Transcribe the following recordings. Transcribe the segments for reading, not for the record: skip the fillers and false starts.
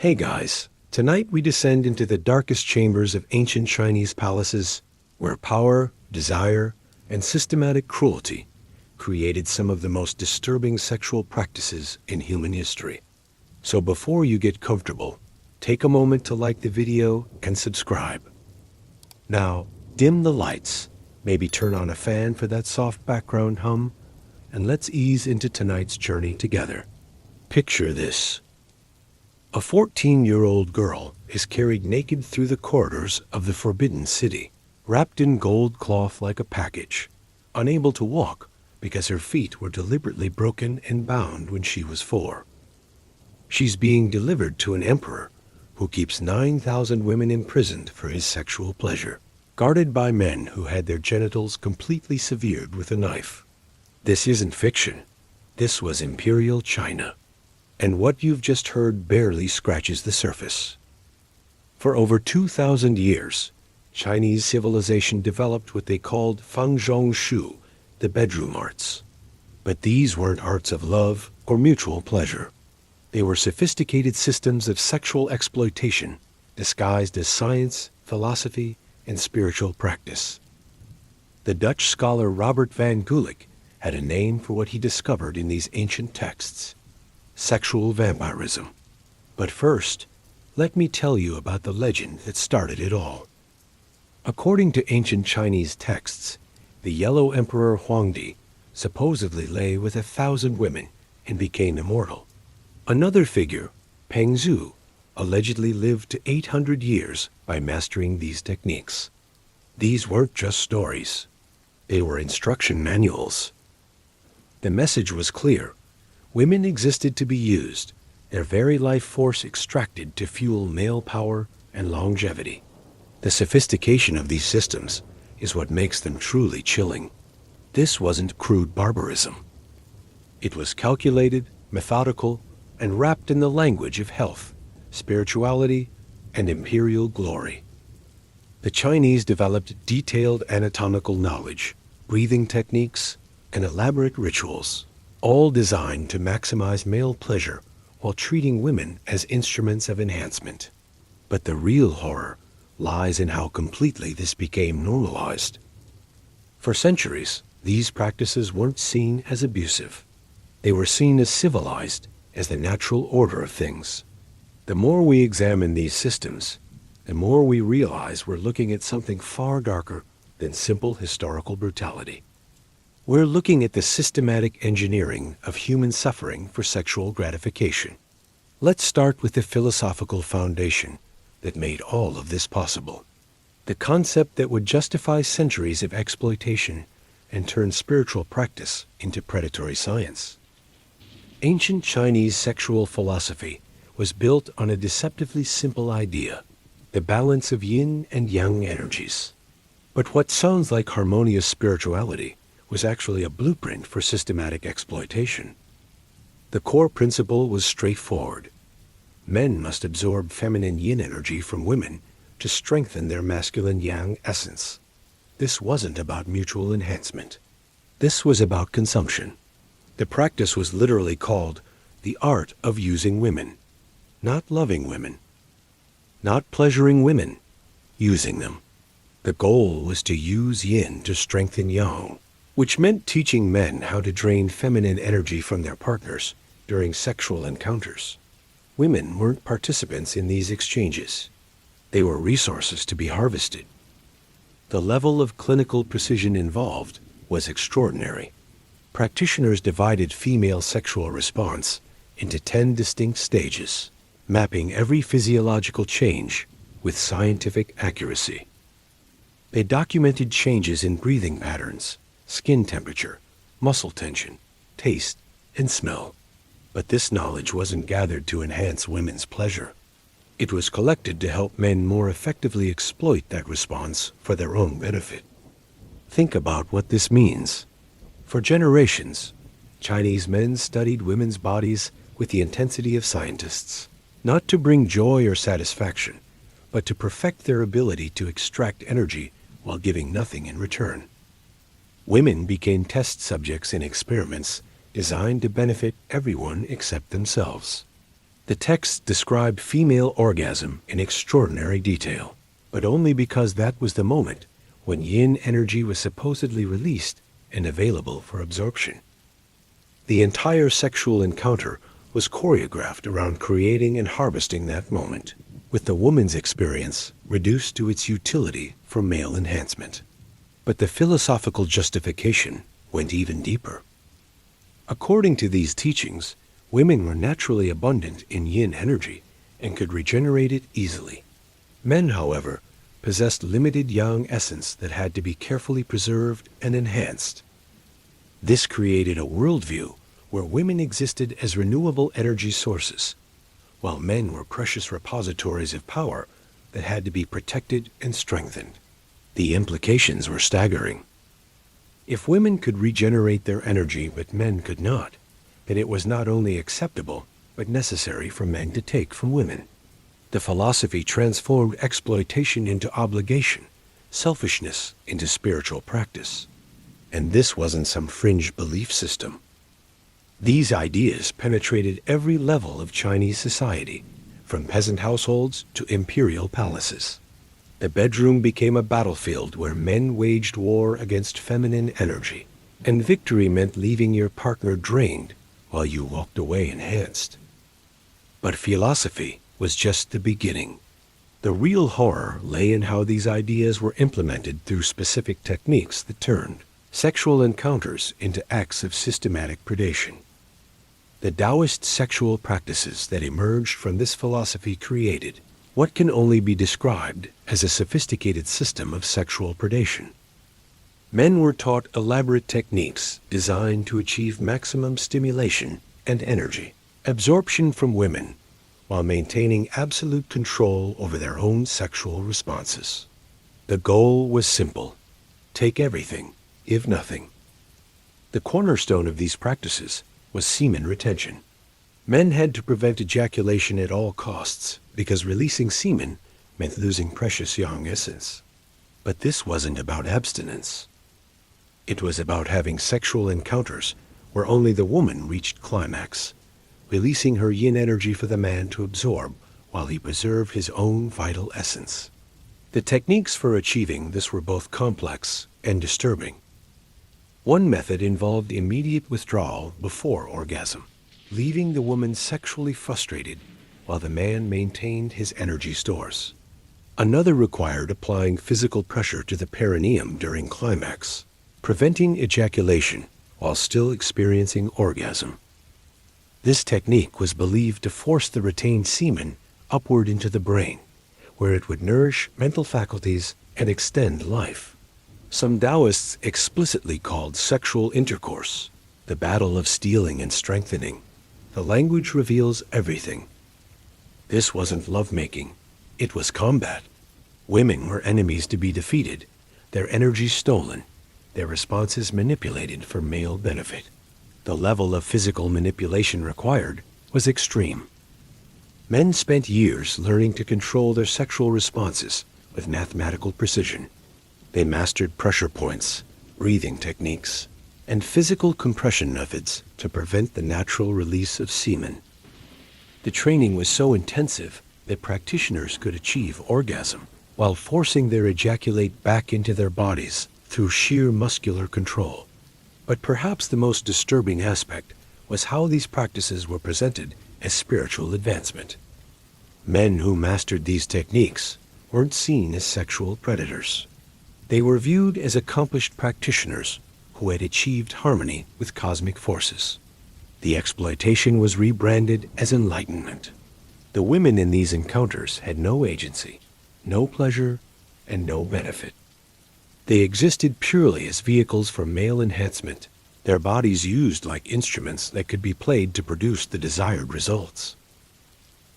Hey guys, tonight we descend into the darkest chambers of ancient Chinese palaces where power, desire, and systematic cruelty created some of the most disturbing sexual practices in human history. So before you get comfortable, take a moment to like the video and subscribe. Now, dim the lights, maybe turn on a fan for that soft background hum, and let's ease into tonight's journey together. Picture this. A 14-year-old girl is carried naked through the corridors of the Forbidden City, wrapped in gold cloth like a package, unable to walk because her feet were deliberately broken and bound when she was 4. She's being delivered to an emperor who keeps 9,000 women imprisoned for his sexual pleasure, guarded by men who had their genitals completely severed with a knife. This isn't fiction. This was Imperial China. And what you've just heard barely scratches the surface. For over 2,000 years, Chinese civilization developed what they called fangzhong shu, the bedroom arts. But these weren't arts of love or mutual pleasure. They were sophisticated systems of sexual exploitation, disguised as science, philosophy, and spiritual practice. The Dutch scholar Robert van Gulik had a name for what he discovered in these ancient texts: sexual vampirism. But first, let me tell you about the legend that started it all. According to ancient Chinese texts, the Yellow Emperor Huangdi supposedly lay with 1,000 women and became immortal. Another figure, Peng Zhu, allegedly lived to 800 years by mastering these techniques. These weren't just stories. They were instruction manuals. The message was clear. Women existed to be used, their very life force extracted to fuel male power and longevity. The sophistication of these systems is what makes them truly chilling. This wasn't crude barbarism. It was calculated, methodical, and wrapped in the language of health, spirituality, and imperial glory. The Chinese developed detailed anatomical knowledge, breathing techniques, and elaborate rituals, all designed to maximize male pleasure while treating women as instruments of enhancement. But the real horror lies in how completely this became normalized. For centuries, these practices weren't seen as abusive. They were seen as civilized, as the natural order of things. The more we examine these systems, the more we realize we're looking at something far darker than simple historical brutality. We're looking at the systematic engineering of human suffering for sexual gratification. Let's start with the philosophical foundation that made all of this possible. The concept that would justify centuries of exploitation and turn spiritual practice into predatory science. Ancient Chinese sexual philosophy was built on a deceptively simple idea: the balance of yin and yang energies. But what sounds like harmonious spirituality was actually a blueprint for systematic exploitation. The core principle was straightforward. Men must absorb feminine yin energy from women to strengthen their masculine yang essence. This wasn't about mutual enhancement. This was about consumption. The practice was literally called the art of using women, not loving women, not pleasuring women, using them. The goal was to use yin to strengthen yang, which meant teaching men how to drain feminine energy from their partners during sexual encounters. Women weren't participants in these exchanges. They were resources to be harvested. The level of clinical precision involved was extraordinary. Practitioners divided female sexual response into 10 distinct stages, mapping every physiological change with scientific accuracy. They documented changes in breathing patterns, skin temperature, muscle tension, taste, and smell. But this knowledge wasn't gathered to enhance women's pleasure. It was collected to help men more effectively exploit that response for their own benefit. Think about what this means. For generations, Chinese men studied women's bodies with the intensity of scientists, not to bring joy or satisfaction, but to perfect their ability to extract energy while giving nothing in return. Women became test subjects in experiments designed to benefit everyone except themselves. The texts describe female orgasm in extraordinary detail, but only because that was the moment when yin energy was supposedly released and available for absorption. The entire sexual encounter was choreographed around creating and harvesting that moment, with the woman's experience reduced to its utility for male enhancement. But the philosophical justification went even deeper. According to these teachings, women were naturally abundant in yin energy and could regenerate it easily. Men, however, possessed limited yang essence that had to be carefully preserved and enhanced. This created a worldview where women existed as renewable energy sources, while men were precious repositories of power that had to be protected and strengthened. The implications were staggering. If women could regenerate their energy but men could not, then it was not only acceptable, but necessary for men to take from women. The philosophy transformed exploitation into obligation, selfishness into spiritual practice. And this wasn't some fringe belief system. These ideas penetrated every level of Chinese society, from peasant households to imperial palaces. The bedroom became a battlefield where men waged war against feminine energy, and victory meant leaving your partner drained while you walked away enhanced. But philosophy was just the beginning. The real horror lay in how these ideas were implemented through specific techniques that turned sexual encounters into acts of systematic predation. The Taoist sexual practices that emerged from this philosophy created what can only be described as a sophisticated system of sexual predation. Men were taught elaborate techniques designed to achieve maximum stimulation and energy, absorption from women, while maintaining absolute control over their own sexual responses. The goal was simple: take everything, give nothing. The cornerstone of these practices was semen retention. Men had to prevent ejaculation at all costs because releasing semen meant losing precious yang essence. But this wasn't about abstinence. It was about having sexual encounters where only the woman reached climax, releasing her yin energy for the man to absorb while he preserved his own vital essence. The techniques for achieving this were both complex and disturbing. One method involved immediate withdrawal before orgasm, leaving the woman sexually frustrated while the man maintained his energy stores. Another required applying physical pressure to the perineum during climax, preventing ejaculation while still experiencing orgasm. This technique was believed to force the retained semen upward into the brain, where it would nourish mental faculties and extend life. Some Taoists explicitly called sexual intercourse the battle of stealing and strengthening. The language reveals everything. This wasn't lovemaking, it was combat. Women were enemies to be defeated, their energy stolen, their responses manipulated for male benefit. The level of physical manipulation required was extreme. Men spent years learning to control their sexual responses with mathematical precision. They mastered pressure points, breathing techniques, and physical compression methods to prevent the natural release of semen. The training was so intensive that practitioners could achieve orgasm while forcing their ejaculate back into their bodies through sheer muscular control. But perhaps the most disturbing aspect was how these practices were presented as spiritual advancement. Men who mastered these techniques weren't seen as sexual predators. They were viewed as accomplished practitioners who had achieved harmony with cosmic forces. The exploitation was rebranded as enlightenment. The women in these encounters had no agency, no pleasure, and no benefit. They existed purely as vehicles for male enhancement, their bodies used like instruments that could be played to produce the desired results.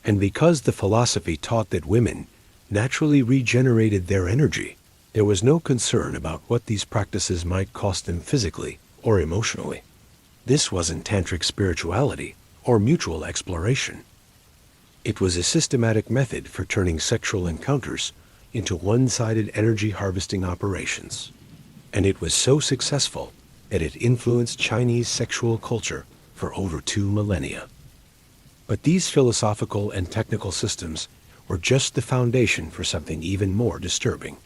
And because the philosophy taught that women naturally regenerated their energy, there was no concern about what these practices might cost them physically or emotionally. This wasn't tantric spirituality or mutual exploration. It was a systematic method for turning sexual encounters into one-sided energy harvesting operations. And it was so successful that it influenced Chinese sexual culture for over 2 millennia. But these philosophical and technical systems were just the foundation for something even more disturbing.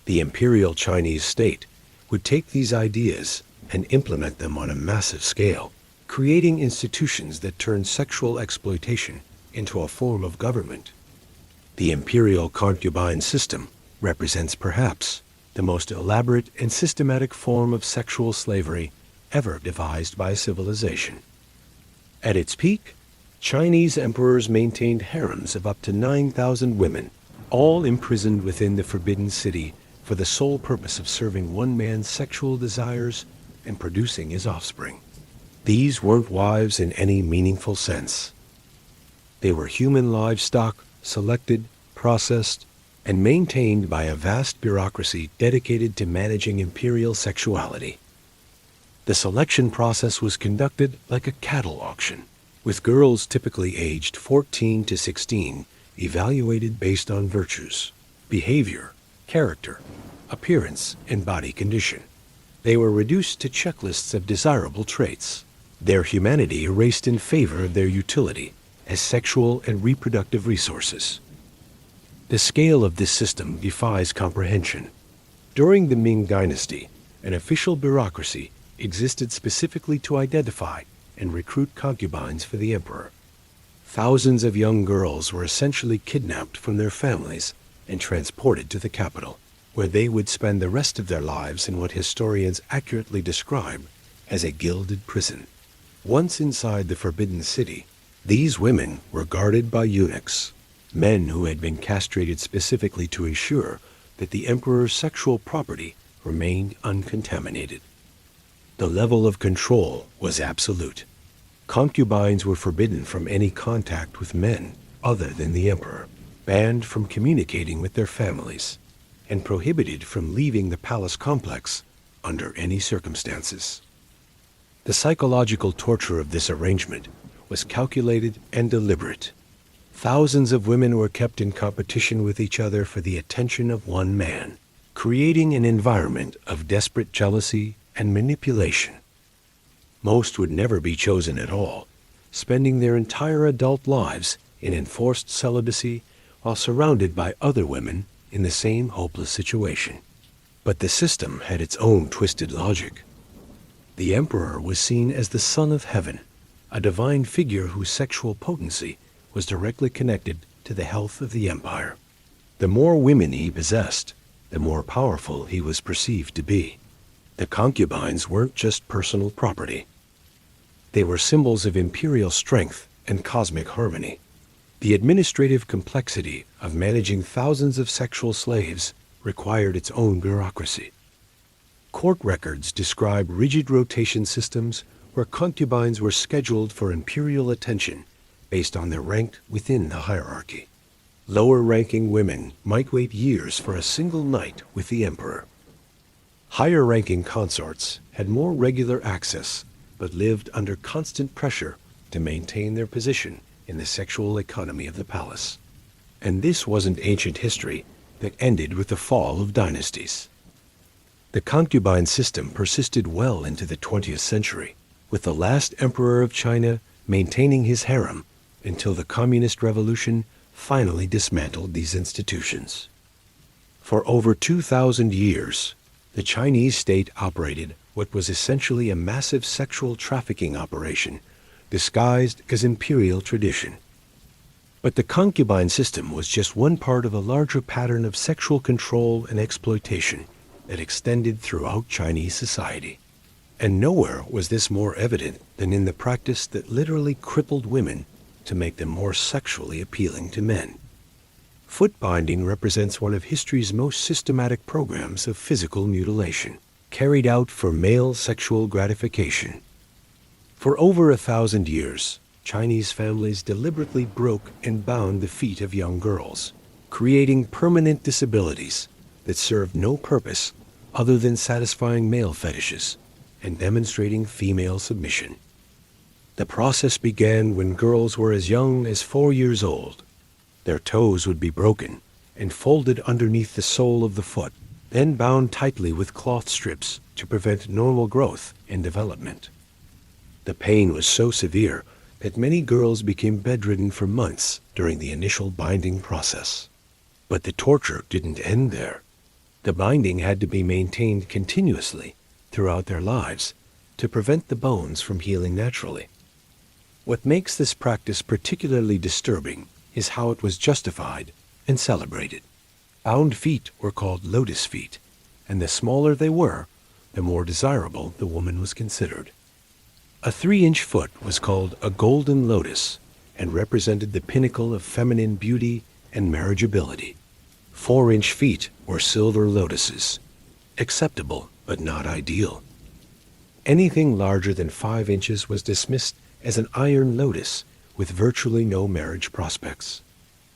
The imperial Chinese state would take these ideas and implement them on a massive scale, creating institutions that turned sexual exploitation into a form of government. The imperial concubine system represents perhaps the most elaborate and systematic form of sexual slavery ever devised by civilization. At its peak, Chinese emperors maintained harems of up to 9,000 women, all imprisoned within the Forbidden City for the sole purpose of serving one man's sexual desires and producing his offspring. These weren't wives in any meaningful sense. They were human livestock, selected, processed, and maintained by a vast bureaucracy dedicated to managing imperial sexuality. The selection process was conducted like a cattle auction, with girls typically aged 14 to 16 evaluated based on virtues, behavior, character, appearance, and body condition. They were reduced to checklists of desirable traits, their humanity erased in favor of their utility as sexual and reproductive resources. The scale of this system defies comprehension. During the Ming Dynasty, an official bureaucracy existed specifically to identify and recruit concubines for the emperor. Thousands of young girls were essentially kidnapped from their families and transported to the capital, where they would spend the rest of their lives in what historians accurately describe as a gilded prison. Once inside the Forbidden City, these women were guarded by eunuchs, men who had been castrated specifically to ensure that the emperor's sexual property remained uncontaminated. The level of control was absolute. Concubines were forbidden from any contact with men other than the emperor, banned from communicating with their families, and prohibited from leaving the palace complex under any circumstances. The psychological torture of this arrangement was calculated and deliberate. Thousands of women were kept in competition with each other for the attention of one man, creating an environment of desperate jealousy and manipulation. Most would never be chosen at all, spending their entire adult lives in enforced celibacy while surrounded by other women in the same hopeless situation. But the system had its own twisted logic. The emperor was seen as the son of heaven, a divine figure whose sexual potency was directly connected to the health of the empire. The more women he possessed, the more powerful he was perceived to be. The concubines weren't just personal property. They were symbols of imperial strength and cosmic harmony. The administrative complexity of managing thousands of sexual slaves required its own bureaucracy. Court records describe rigid rotation systems where concubines were scheduled for imperial attention based on their rank within the hierarchy. Lower-ranking women might wait years for a single night with the emperor. Higher-ranking consorts had more regular access, but lived under constant pressure to maintain their position in the sexual economy of the palace. And this wasn't ancient history that ended with the fall of dynasties. The concubine system persisted well into the 20th century, with the last emperor of China maintaining his harem until the Communist Revolution finally dismantled these institutions. For over 2,000 years, the Chinese state operated what was essentially a massive sexual trafficking operation disguised as imperial tradition. But the concubine system was just one part of a larger pattern of sexual control and exploitation that extended throughout Chinese society. And nowhere was this more evident than in the practice that literally crippled women to make them more sexually appealing to men. Foot binding represents one of history's most systematic programs of physical mutilation, carried out for male sexual gratification. For over 1,000 years, Chinese families deliberately broke and bound the feet of young girls, creating permanent disabilities that served no purpose other than satisfying male fetishes and demonstrating female submission. The process began when girls were as young as 4 years old. Their toes would be broken and folded underneath the sole of the foot, then bound tightly with cloth strips to prevent normal growth and development. The pain was so severe that many girls became bedridden for months during the initial binding process. But the torture didn't end there. The binding had to be maintained continuously throughout their lives to prevent the bones from healing naturally. What makes this practice particularly disturbing is how it was justified and celebrated. Bound feet were called lotus feet, and the smaller they were, the more desirable the woman was considered. A 3-inch foot was called a golden lotus and represented the pinnacle of feminine beauty and marriageability. 4-inch feet were silver lotuses, acceptable but not ideal. Anything larger than 5 inches was dismissed as an iron lotus with virtually no marriage prospects.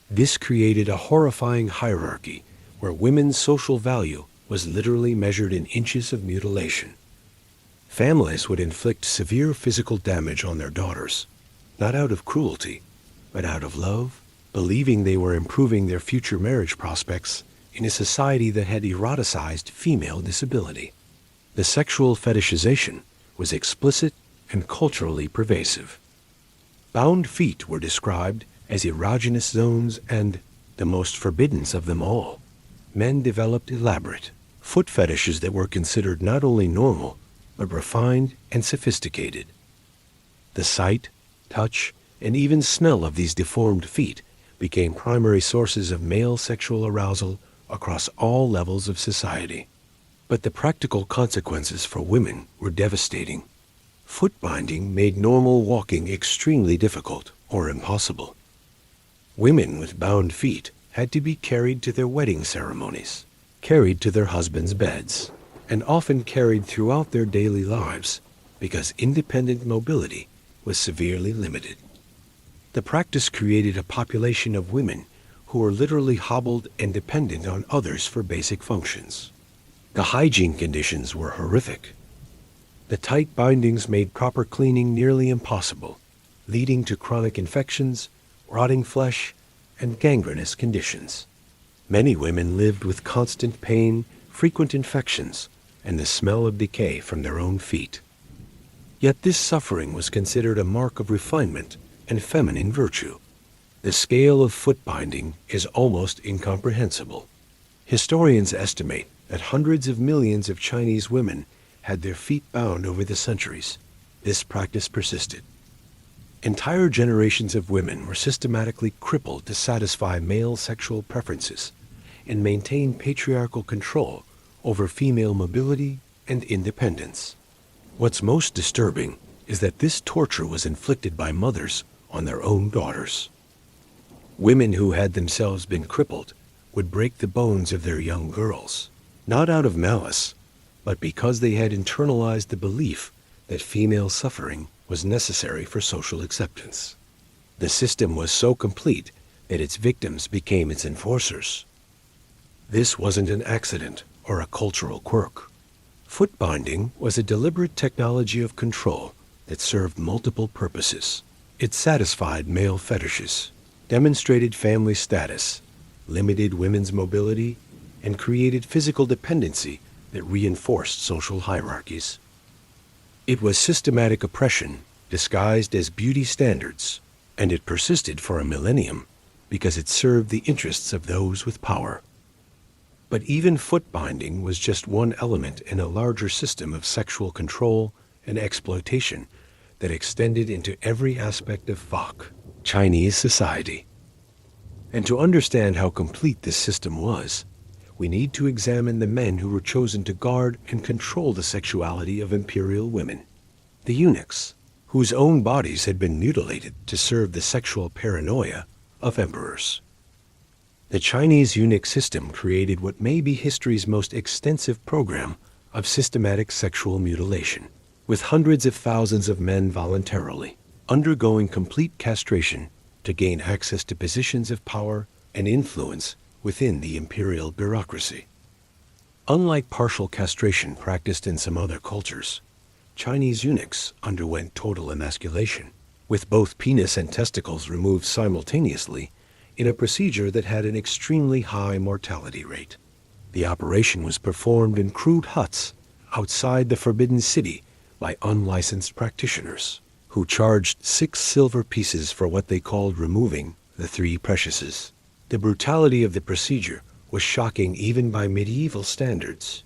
This created a horrifying hierarchy where women's social value was literally measured in inches of mutilation. Families would inflict severe physical damage on their daughters, not out of cruelty, but out of love, believing they were improving their future marriage prospects in a society that had eroticized female disability. The sexual fetishization was explicit and culturally pervasive. Bound feet were described as erogenous zones and the most forbidden of them all. Men developed elaborate foot fetishes that were considered not only normal, but refined and sophisticated. The sight, touch, and even smell of these deformed feet became primary sources of male sexual arousal across all levels of society. But the practical consequences for women were devastating. Foot binding made normal walking extremely difficult or impossible. Women with bound feet had to be carried to their wedding ceremonies, carried to their husbands' beds, and often carried throughout their daily lives because independent mobility was severely limited. The practice created a population of women who were literally hobbled and dependent on others for basic functions. The hygiene conditions were horrific. The tight bindings made proper cleaning nearly impossible, leading to chronic infections, rotting flesh, and gangrenous conditions. Many women lived with constant pain, frequent infections, and the smell of decay from their own feet. Yet this suffering was considered a mark of refinement and feminine virtue. The scale of foot binding is almost incomprehensible. Historians estimate that hundreds of millions of Chinese women had their feet bound over the centuries. This practice persisted. Entire generations of women were systematically crippled to satisfy male sexual preferences and maintain patriarchal control over female mobility and independence. What's most disturbing is that this torture was inflicted by mothers on their own daughters. Women who had themselves been crippled would break the bones of their young girls, not out of malice, but because they had internalized the belief that female suffering was necessary for social acceptance. The system was so complete that its victims became its enforcers. This wasn't an accident or a cultural quirk. Foot binding was a deliberate technology of control that served multiple purposes. It satisfied male fetishes, demonstrated family status, limited women's mobility, and created physical dependency that reinforced social hierarchies. It was systematic oppression disguised as beauty standards, and it persisted for a millennium because it served the interests of those with power. But even foot binding was just one element in a larger system of sexual control and exploitation that extended into every aspect of Fok, Chinese society. And to understand how complete this system was, we need to examine the men who were chosen to guard and control the sexuality of imperial women, the eunuchs, whose own bodies had been mutilated to serve the sexual paranoia of emperors. The Chinese eunuch system created what may be history's most extensive program of systematic sexual mutilation, with hundreds of thousands of men voluntarily undergoing complete castration to gain access to positions of power and influence within the imperial bureaucracy. Unlike partial castration practiced in some other cultures, Chinese eunuchs underwent total emasculation, with both penis and testicles removed simultaneously in a procedure that had an extremely high mortality rate. The operation was performed in crude huts outside the Forbidden City by unlicensed practitioners, who charged 6 silver pieces for what they called removing the 3 preciouses. The brutality of the procedure was shocking even by medieval standards.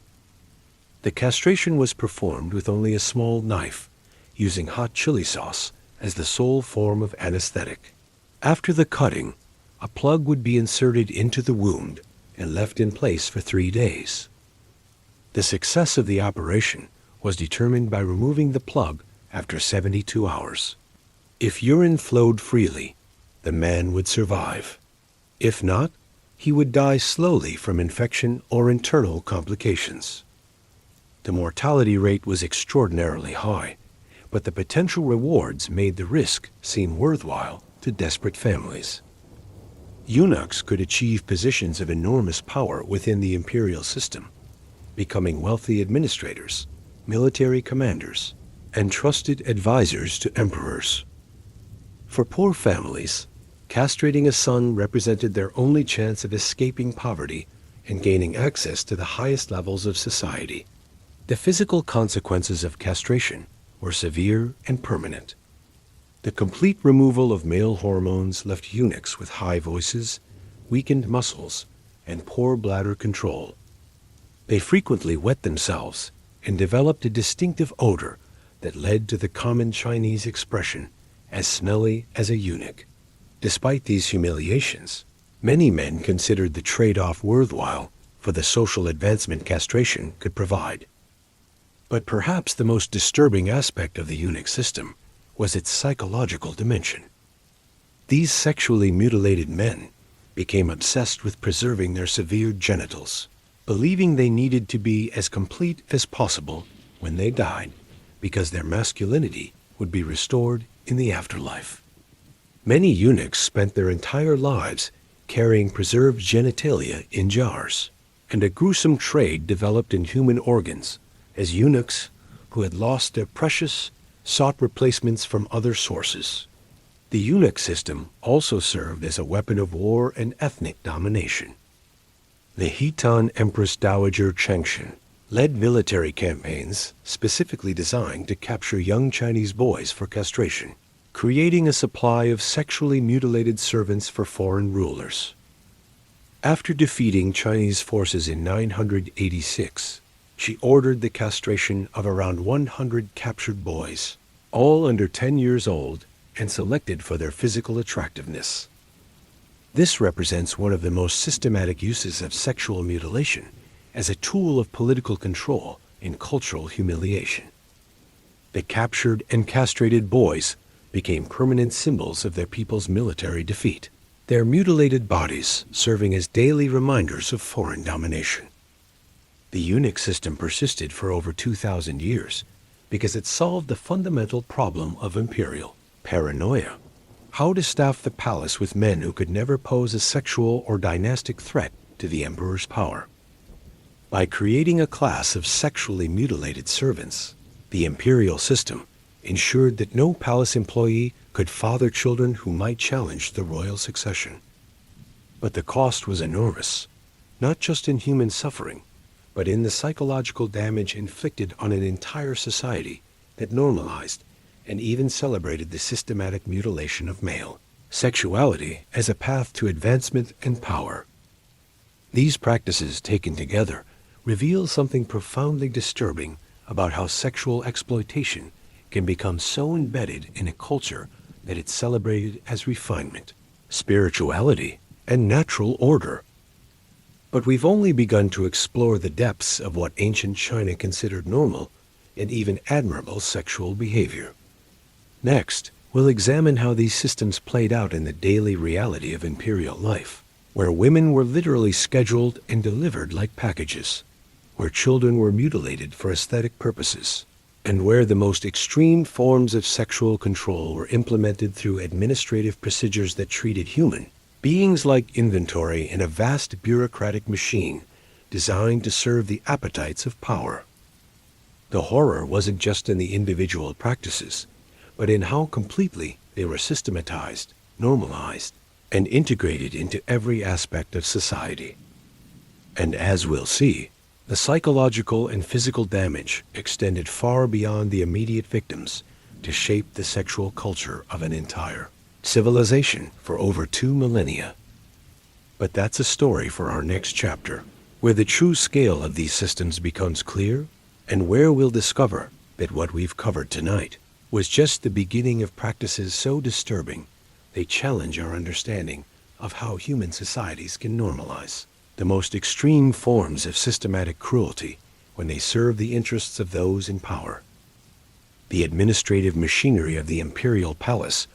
The castration was performed with only a small knife, using hot chili sauce as the sole form of anesthetic. After the cutting, a plug would be inserted into the wound and left in place for 3 days. The success of the operation was determined by removing the plug after 72 hours. If urine flowed freely, the man would survive. If not, he would die slowly from infection or internal complications. The mortality rate was extraordinarily high, but the potential rewards made the risk seem worthwhile to desperate families. Eunuchs could achieve positions of enormous power within the imperial system, becoming wealthy administrators, military commanders, and trusted advisors to emperors. For poor families, castrating a son represented their only chance of escaping poverty and gaining access to the highest levels of society. The physical consequences of castration were severe and permanent. The complete removal of male hormones left eunuchs with high voices, weakened muscles, and poor bladder control. They frequently wet themselves and developed a distinctive odor that led to the common Chinese expression, as smelly as a eunuch. Despite these humiliations, many men considered the trade-off worthwhile for the social advancement castration could provide. But perhaps the most disturbing aspect of the eunuch system was its psychological dimension. These sexually mutilated men became obsessed with preserving their severed genitals, believing they needed to be as complete as possible when they died, because their masculinity would be restored in the afterlife. Many eunuchs spent their entire lives carrying preserved genitalia in jars, and a gruesome trade developed in human organs as eunuchs who had lost their precious sought replacements from other sources. The eunuch system also served as a weapon of war and ethnic domination. The Khitan Empress Dowager Changshan led military campaigns specifically designed to capture young Chinese boys for castration, creating a supply of sexually mutilated servants for foreign rulers. After defeating Chinese forces in 986, she ordered the castration of around 100 captured boys, all under 10 years old and selected for their physical attractiveness. This represents one of the most systematic uses of sexual mutilation as a tool of political control and cultural humiliation. The captured and castrated boys became permanent symbols of their people's military defeat, their mutilated bodies serving as daily reminders of foreign domination. The eunuch system persisted for over 2,000 years because it solved the fundamental problem of imperial paranoia: how to staff the palace with men who could never pose a sexual or dynastic threat to the emperor's power. By creating a class of sexually mutilated servants, the imperial system ensured that no palace employee could father children who might challenge the royal succession. But the cost was enormous, not just in human suffering, but in the psychological damage inflicted on an entire society that normalized and even celebrated the systematic mutilation of male sexuality as a path to advancement and power. These practices taken together reveal something profoundly disturbing about how sexual exploitation can become so embedded in a culture that it's celebrated as refinement, spirituality, and natural order. But we've only begun to explore the depths of what ancient China considered normal and even admirable sexual behavior. Next, we'll examine how these systems played out in the daily reality of imperial life, where women were literally scheduled and delivered like packages, where children were mutilated for aesthetic purposes, and where the most extreme forms of sexual control were implemented through administrative procedures that treated human beings like inventory in a vast bureaucratic machine designed to serve the appetites of power. The horror wasn't just in the individual practices, but in how completely they were systematized, normalized, and integrated into every aspect of society. And as we'll see, the psychological and physical damage extended far beyond the immediate victims to shape the sexual culture of an entire civilization for over 2 millennia. But that's a story for our next chapter, where the true scale of these systems becomes clear, and where we'll discover that what we've covered tonight was just the beginning of practices so disturbing they challenge our understanding of how human societies can normalize the most extreme forms of systematic cruelty when they serve the interests of those in power. The administrative machinery of the imperial palace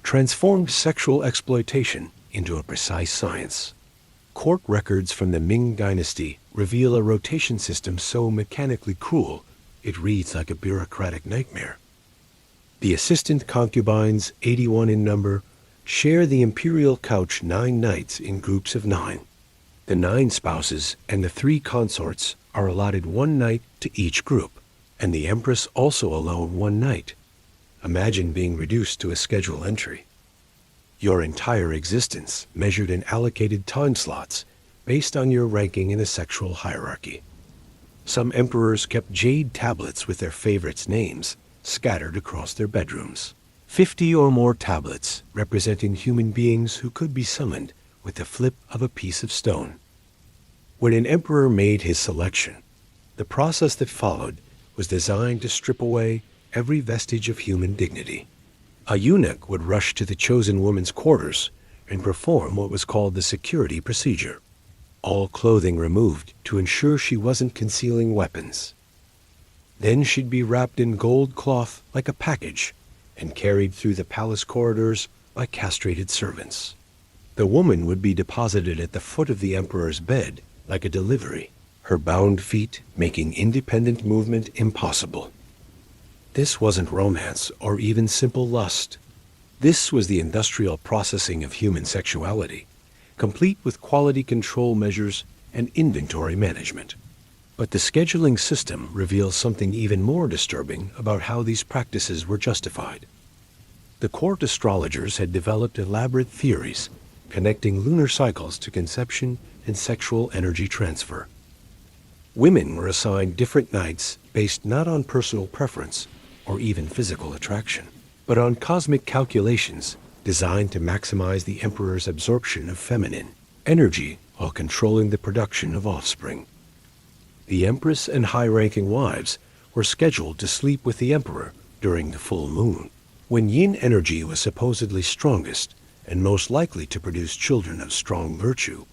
transformed sexual exploitation into a precise science. Court records from the Ming Dynasty reveal a rotation system so mechanically cruel it reads like a bureaucratic nightmare. The assistant concubines, 81 in number, share the imperial couch 9 nights in groups of 9. The 9 spouses and the 3 consorts are allotted 1 night to each group, and the empress also alone 1 night. Imagine being reduced to a schedule entry. Your entire existence measured in allocated time slots based on your ranking in a sexual hierarchy. Some emperors kept jade tablets with their favorites' names scattered across their bedrooms. 50 or more tablets representing human beings who could be summoned with the flip of a piece of stone. When an emperor made his selection, the process that followed was designed to strip away every vestige of human dignity. A eunuch would rush to the chosen woman's quarters and perform what was called the security procedure, all clothing removed to ensure she wasn't concealing weapons. Then she'd be wrapped in gold cloth like a package and carried through the palace corridors by castrated servants. The woman would be deposited at the foot of the emperor's bed like a delivery, her bound feet making independent movement impossible. This wasn't romance or even simple lust. This was the industrial processing of human sexuality, complete with quality control measures and inventory management. But the scheduling system reveals something even more disturbing about how these practices were justified. The court astrologers had developed elaborate theories connecting lunar cycles to conception and sexual energy transfer. Women were assigned different nights based not on personal preference or even physical attraction, but on cosmic calculations designed to maximize the emperor's absorption of feminine energy while controlling the production of offspring. The empress and high-ranking wives were scheduled to sleep with the emperor during the full moon, when yin energy was supposedly strongest and most likely to produce children of strong virtue.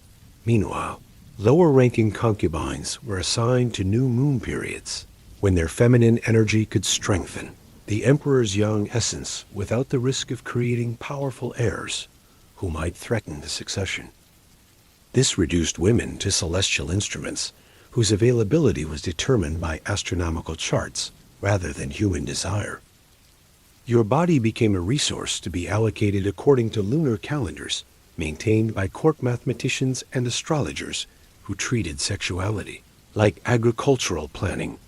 Meanwhile, lower-ranking concubines were assigned to new moon periods, when their feminine energy could strengthen the emperor's young essence without the risk of creating powerful heirs who might threaten the succession. This reduced women to celestial instruments whose availability was determined by astronomical charts rather than human desire. Your body became a resource to be allocated according to lunar calendars maintained by court mathematicians and astrologers who treated sexuality like agricultural planning.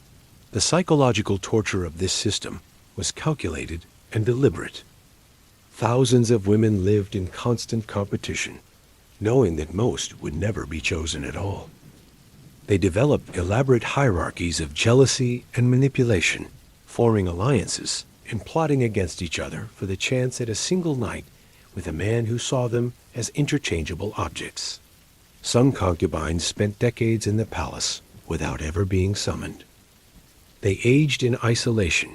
The psychological torture of this system was calculated and deliberate. Thousands of women lived in constant competition, knowing that most would never be chosen at all. They developed elaborate hierarchies of jealousy and manipulation, forming alliances and plotting against each other for the chance at a single night with a man who saw them as interchangeable objects. Some concubines spent decades in the palace without ever being summoned. They aged in isolation,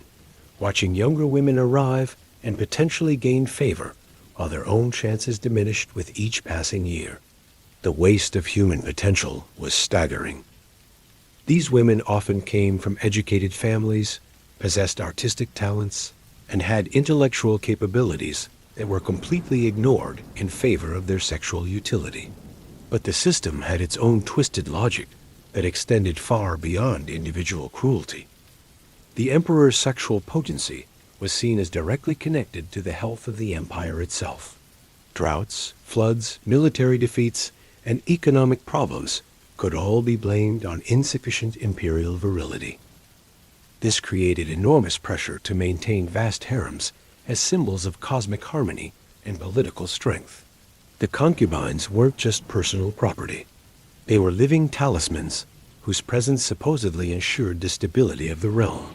watching younger women arrive and potentially gain favor while their own chances diminished with each passing year. The waste of human potential was staggering. These women often came from educated families, possessed artistic talents, and had intellectual capabilities that were completely ignored in favor of their sexual utility. But the system had its own twisted logic that extended far beyond individual cruelty. The emperor's sexual potency was seen as directly connected to the health of the empire itself. Droughts, floods, military defeats, and economic problems could all be blamed on insufficient imperial virility. This created enormous pressure to maintain vast harems as symbols of cosmic harmony and political strength. The concubines weren't just personal property. They were living talismans whose presence supposedly ensured the stability of the realm.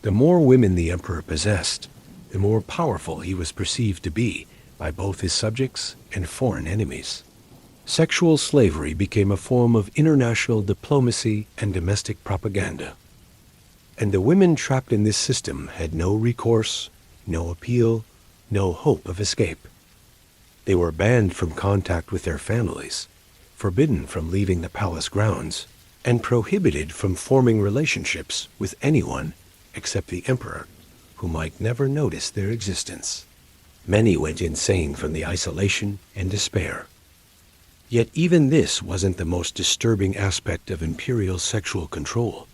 The more women the emperor possessed, the more powerful he was perceived to be by both his subjects and foreign enemies. Sexual slavery became a form of international diplomacy and domestic propaganda. And the women trapped in this system had no recourse, no appeal, no hope of escape. They were banned from contact with their families, forbidden from leaving the palace grounds, and prohibited from forming relationships with anyone except the emperor, who might never notice their existence. Many went insane from the isolation and despair. Yet even this wasn't the most disturbing aspect of imperial sexual control.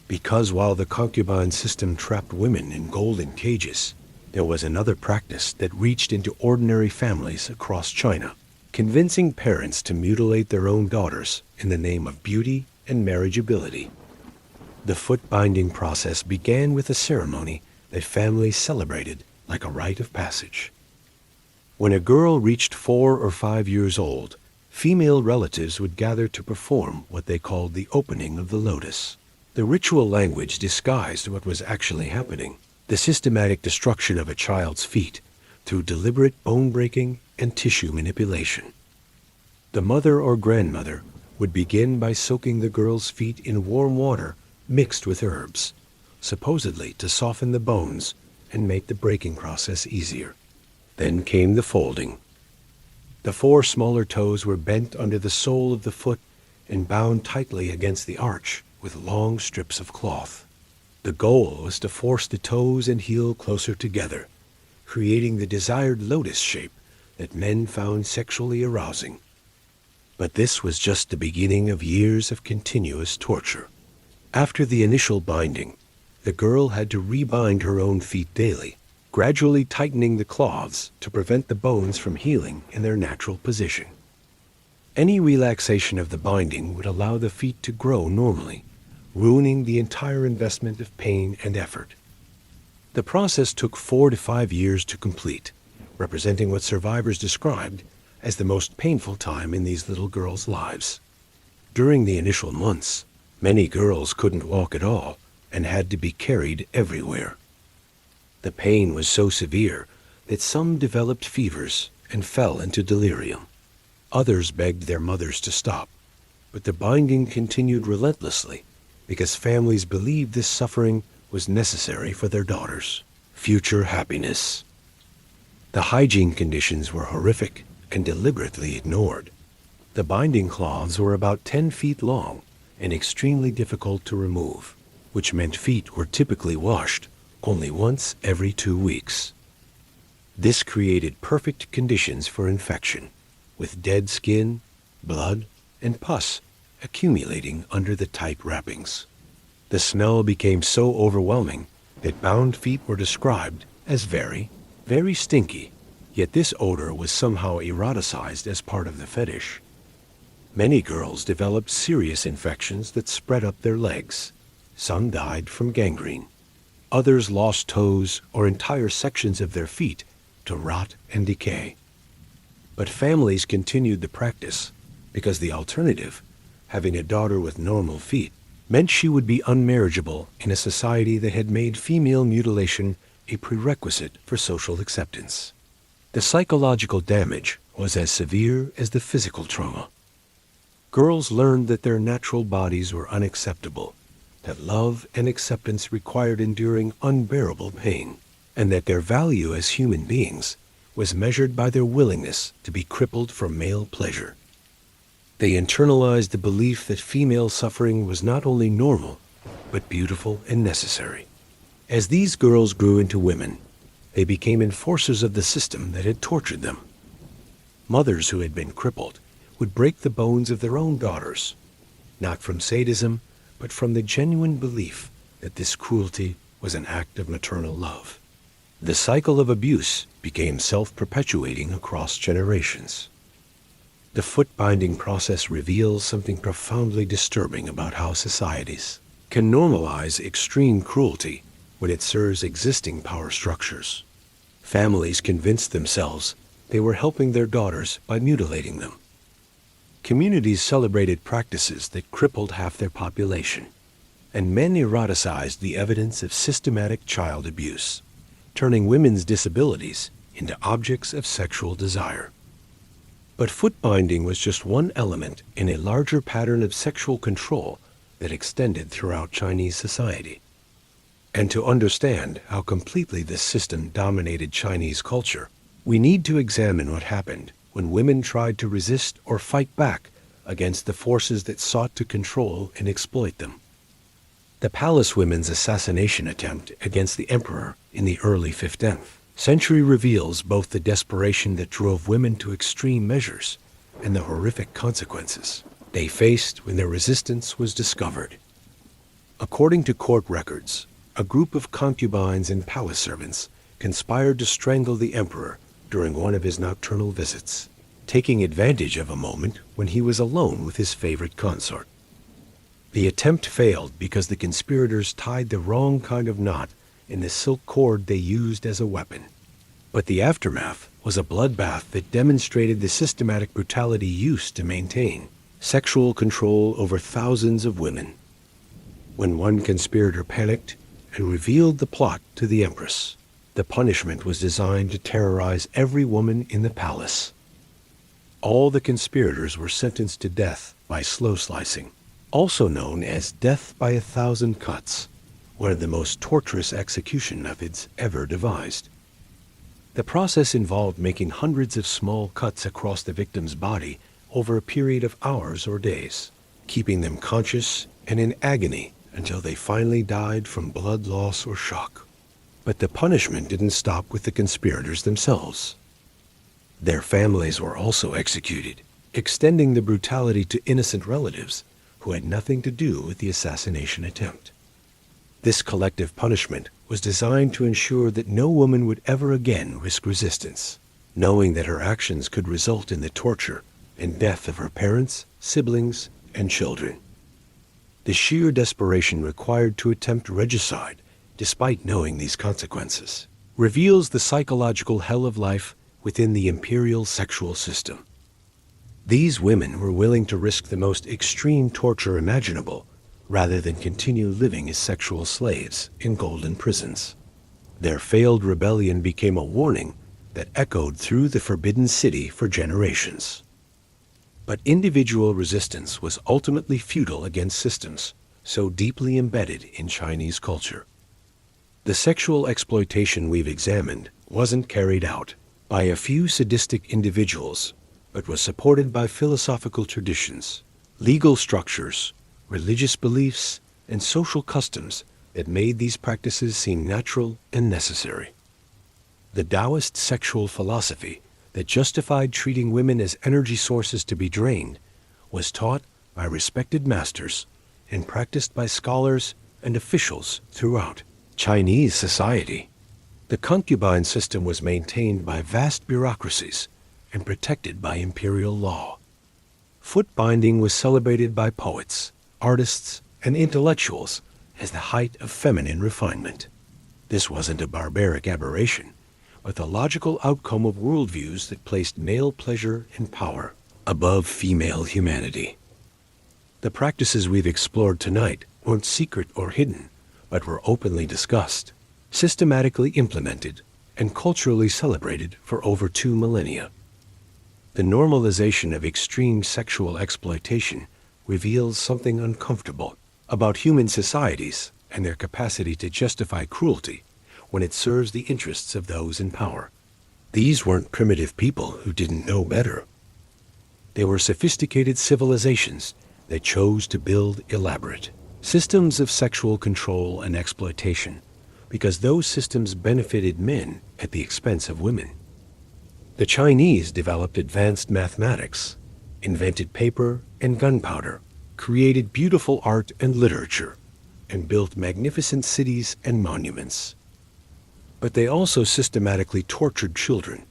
Because while the concubine system trapped women in golden cages, there was another practice that reached into ordinary families across China, convincing parents to mutilate their own daughters in the name of beauty and marriageability. The foot binding process began with a ceremony that families celebrated like a rite of passage. When a girl reached 4 or 5 years old, female relatives would gather to perform what they called the opening of the lotus. The ritual language disguised what was actually happening, the systematic destruction of a child's feet through deliberate bone breaking and tissue manipulation. The mother or grandmother would begin by soaking the girl's feet in warm water mixed with herbs, supposedly to soften the bones and make the breaking process easier. Then came the folding. The 4 smaller toes were bent under the sole of the foot and bound tightly against the arch with long strips of cloth. The goal was to force the toes and heel closer together, creating the desired lotus shape that men found sexually arousing. But this was just the beginning of years of continuous torture. After the initial binding, the girl had to rebind her own feet daily, gradually tightening the cloths to prevent the bones from healing in their natural position. Any relaxation of the binding would allow the feet to grow normally, ruining the entire investment of pain and effort. The process took 4 to 5 years to complete, representing what survivors described as the most painful time in these little girls' lives. During the initial months, many girls couldn't walk at all and had to be carried everywhere. The pain was so severe that some developed fevers and fell into delirium. Others begged their mothers to stop, but the binding continued relentlessly because families believed this suffering was necessary for their daughters' future happiness. The hygiene conditions were horrific and deliberately ignored. The binding cloths were about 10 feet long and extremely difficult to remove, which meant feet were typically washed only once every 2 weeks. This created perfect conditions for infection, with dead skin, blood, and pus accumulating under the tight wrappings. The smell became so overwhelming that bound feet were described as very, very stinky, yet this odor was somehow eroticized as part of the fetish. Many girls developed serious infections that spread up their legs. Some died from gangrene. Others lost toes or entire sections of their feet to rot and decay. But families continued the practice because the alternative, having a daughter with normal feet, meant she would be unmarriageable in a society that had made female mutilation a prerequisite for social acceptance. The psychological damage was as severe as the physical trauma. Girls learned that their natural bodies were unacceptable, that love and acceptance required enduring unbearable pain, and that their value as human beings was measured by their willingness to be crippled for male pleasure. They internalized the belief that female suffering was not only normal, but beautiful and necessary. As these girls grew into women, they became enforcers of the system that had tortured them. Mothers who had been crippled would break the bones of their own daughters, not from sadism, but from the genuine belief that this cruelty was an act of maternal love. The cycle of abuse became self-perpetuating across generations. The foot-binding process reveals something profoundly disturbing about how societies can normalize extreme cruelty when it serves existing power structures. Families convinced themselves they were helping their daughters by mutilating them. Communities celebrated practices that crippled half their population, and men eroticized the evidence of systematic child abuse, turning women's disabilities into objects of sexual desire. But foot binding was just one element in a larger pattern of sexual control that extended throughout Chinese society. And to understand how completely this system dominated Chinese culture, we need to examine what happened when women tried to resist or fight back against the forces that sought to control and exploit them. The palace women's assassination attempt against the emperor in the early 15th century reveals both the desperation that drove women to extreme measures and the horrific consequences they faced when their resistance was discovered. According to court records, a group of concubines and palace servants conspired to strangle the emperor during one of his nocturnal visits, taking advantage of a moment when he was alone with his favorite consort. The attempt failed because the conspirators tied the wrong kind of knot in the silk cord they used as a weapon. But the aftermath was a bloodbath that demonstrated the systematic brutality used to maintain sexual control over thousands of women. When one conspirator panicked and revealed the plot to the empress, the punishment was designed to terrorize every woman in the palace. All the conspirators were sentenced to death by slow slicing, also known as death by 1,000 cuts, one of the most torturous execution methods ever devised. The process involved making hundreds of small cuts across the victim's body over a period of hours or days, keeping them conscious and in agony until they finally died from blood loss or shock. But the punishment didn't stop with the conspirators themselves. Their families were also executed, extending the brutality to innocent relatives who had nothing to do with the assassination attempt. This collective punishment was designed to ensure that no woman would ever again risk resistance, knowing that her actions could result in the torture and death of her parents, siblings, and children. The sheer desperation required to attempt regicide, despite knowing these consequences, reveals the psychological hell of life within the imperial sexual system. These women were willing to risk the most extreme torture imaginable rather than continue living as sexual slaves in golden prisons. Their failed rebellion became a warning that echoed through the Forbidden City for generations. But individual resistance was ultimately futile against systems so deeply embedded in Chinese culture. The sexual exploitation we've examined wasn't carried out by a few sadistic individuals, but was supported by philosophical traditions, legal structures, religious beliefs, and social customs that made these practices seem natural and necessary. The Taoist sexual philosophy that justified treating women as energy sources to be drained was taught by respected masters and practiced by scholars and officials throughout Chinese society. The concubine system was maintained by vast bureaucracies and protected by imperial law. Foot binding was celebrated by poets, artists, and intellectuals as the height of feminine refinement. This wasn't a barbaric aberration, but the logical outcome of worldviews that placed male pleasure and power above female humanity. The practices we've explored tonight weren't secret or hidden, but were openly discussed, systematically implemented, and culturally celebrated for over 2 millennia. The normalization of extreme sexual exploitation reveals something uncomfortable about human societies and their capacity to justify cruelty when it serves the interests of those in power. These weren't primitive people who didn't know better. They were sophisticated civilizations that chose to build elaborate systems of sexual control and exploitation because those systems benefited men at the expense of women. The Chinese developed advanced mathematics, invented paper and gunpowder, created beautiful art and literature, and built magnificent cities and monuments. But they also systematically tortured children,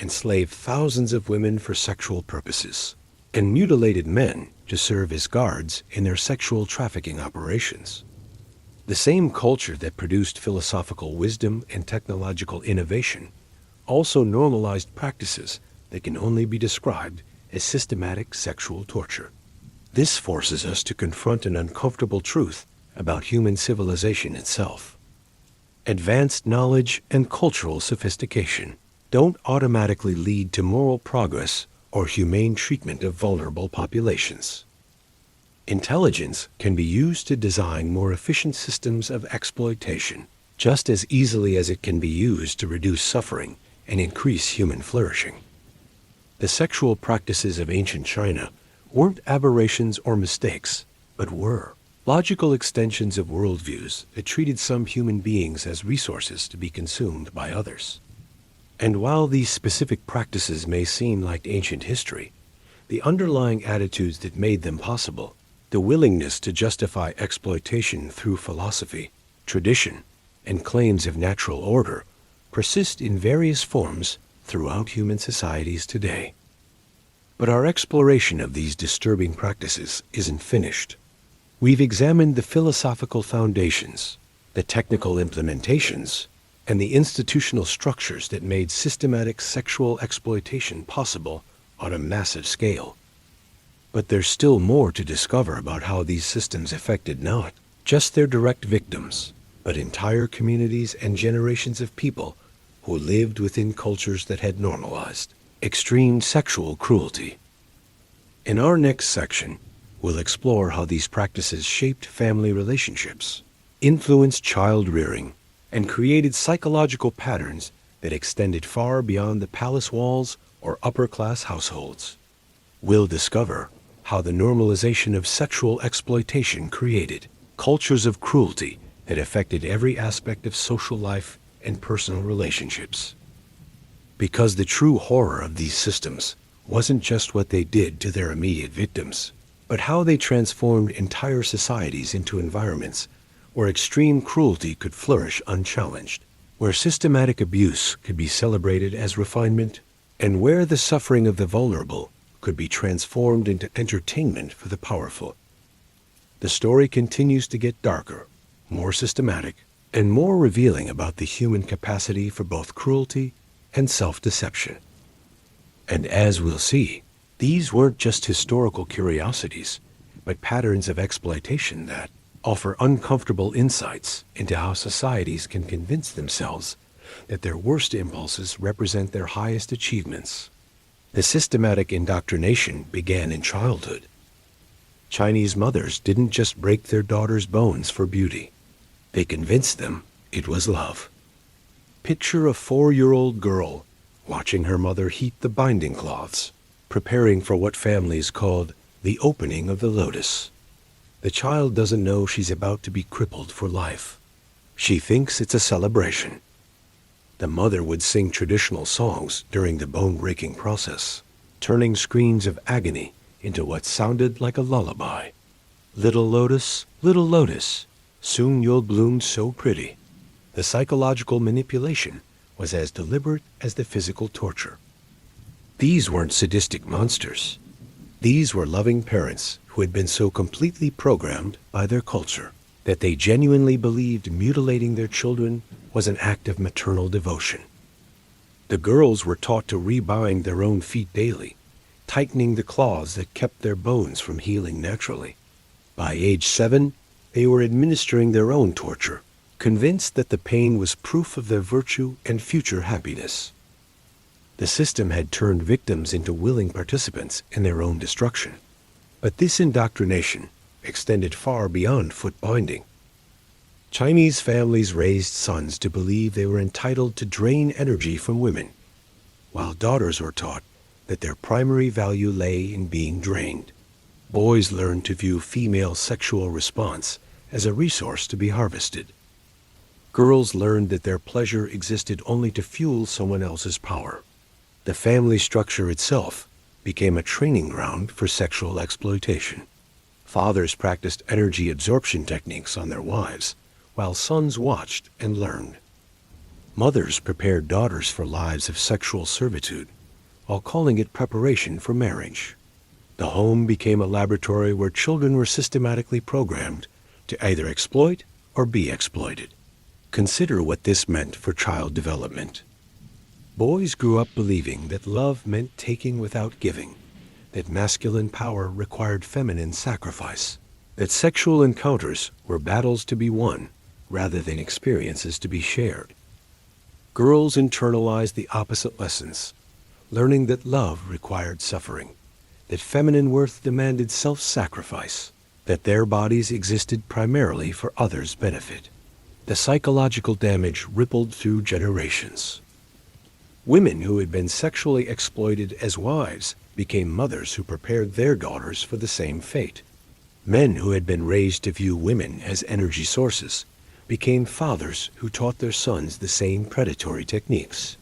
enslaved thousands of women for sexual purposes, and mutilated men to serve as guards in their sexual trafficking operations. The same culture that produced philosophical wisdom and technological innovation also normalized practices that can only be described as systematic sexual torture. This forces us to confront an uncomfortable truth about human civilization itself. Advanced knowledge and cultural sophistication don't automatically lead to moral progress or humane treatment of vulnerable populations. Intelligence can be used to design more efficient systems of exploitation, just as easily as it can be used to reduce suffering and increase human flourishing. The sexual practices of ancient China weren't aberrations or mistakes, but were logical extensions of worldviews that treated some human beings as resources to be consumed by others. And while these specific practices may seem like ancient history, the underlying attitudes that made them possible, the willingness to justify exploitation through philosophy, tradition, and claims of natural order, persist in various forms throughout human societies today. But our exploration of these disturbing practices isn't finished. We've examined the philosophical foundations, the technical implementations, and the institutional structures that made systematic sexual exploitation possible on a massive scale. But there's still more to discover about how these systems affected not just their direct victims, but entire communities and generations of people who lived within cultures that had normalized extreme sexual cruelty. In our next section, we'll explore how these practices shaped family relationships, influenced child rearing, and created psychological patterns that extended far beyond the palace walls or upper-class households. We'll discover how the normalization of sexual exploitation created cultures of cruelty that affected every aspect of social life and personal relationships. Because the true horror of these systems wasn't just what they did to their immediate victims, but how they transformed entire societies into environments where extreme cruelty could flourish unchallenged, where systematic abuse could be celebrated as refinement, and where the suffering of the vulnerable could be transformed into entertainment for the powerful. The story continues to get darker, more systematic, and more revealing about the human capacity for both cruelty and self-deception. And as we'll see, these weren't just historical curiosities, but patterns of exploitation that offer uncomfortable insights into how societies can convince themselves that their worst impulses represent their highest achievements. The systematic indoctrination began in childhood. Chinese mothers didn't just break their daughters' bones for beauty. They convinced them it was love. Picture a 4-year-old girl watching her mother heat the binding cloths, preparing for what families called the opening of the lotus. The child doesn't know she's about to be crippled for life. She thinks it's a celebration. The mother would sing traditional songs during the bone-breaking process, turning screams of agony into what sounded like a lullaby. Little lotus, soon you'll bloom so pretty. The psychological manipulation was as deliberate as the physical torture. These weren't sadistic monsters. These were loving parents who had been so completely programmed by their culture that they genuinely believed mutilating their children was an act of maternal devotion. The girls were taught to rebind their own feet daily, tightening the claws that kept their bones from healing naturally. By age 7, they were administering their own torture, convinced that the pain was proof of their virtue and future happiness. The system had turned victims into willing participants in their own destruction. But this indoctrination extended far beyond foot binding. Chinese families raised sons to believe they were entitled to drain energy from women, while daughters were taught that their primary value lay in being drained. Boys learned to view female sexual response as a resource to be harvested. Girls learned that their pleasure existed only to fuel someone else's power. The family structure itself became a training ground for sexual exploitation. Fathers practiced energy absorption techniques on their wives, while sons watched and learned. Mothers prepared daughters for lives of sexual servitude, while calling it preparation for marriage. The home became a laboratory where children were systematically programmed to either exploit or be exploited. Consider what this meant for child development. Boys grew up believing that love meant taking without giving, that masculine power required feminine sacrifice. that sexual encounters were battles to be won rather than experiences to be shared. Girls internalized the opposite lessons, learning that love required suffering, that feminine worth demanded self-sacrifice, that their bodies existed primarily for others' benefit. The psychological damage rippled through generations. Women who had been sexually exploited as wives became mothers who prepared their daughters for the same fate. Men who had been raised to view women as energy sources became fathers who taught their sons the same predatory techniques.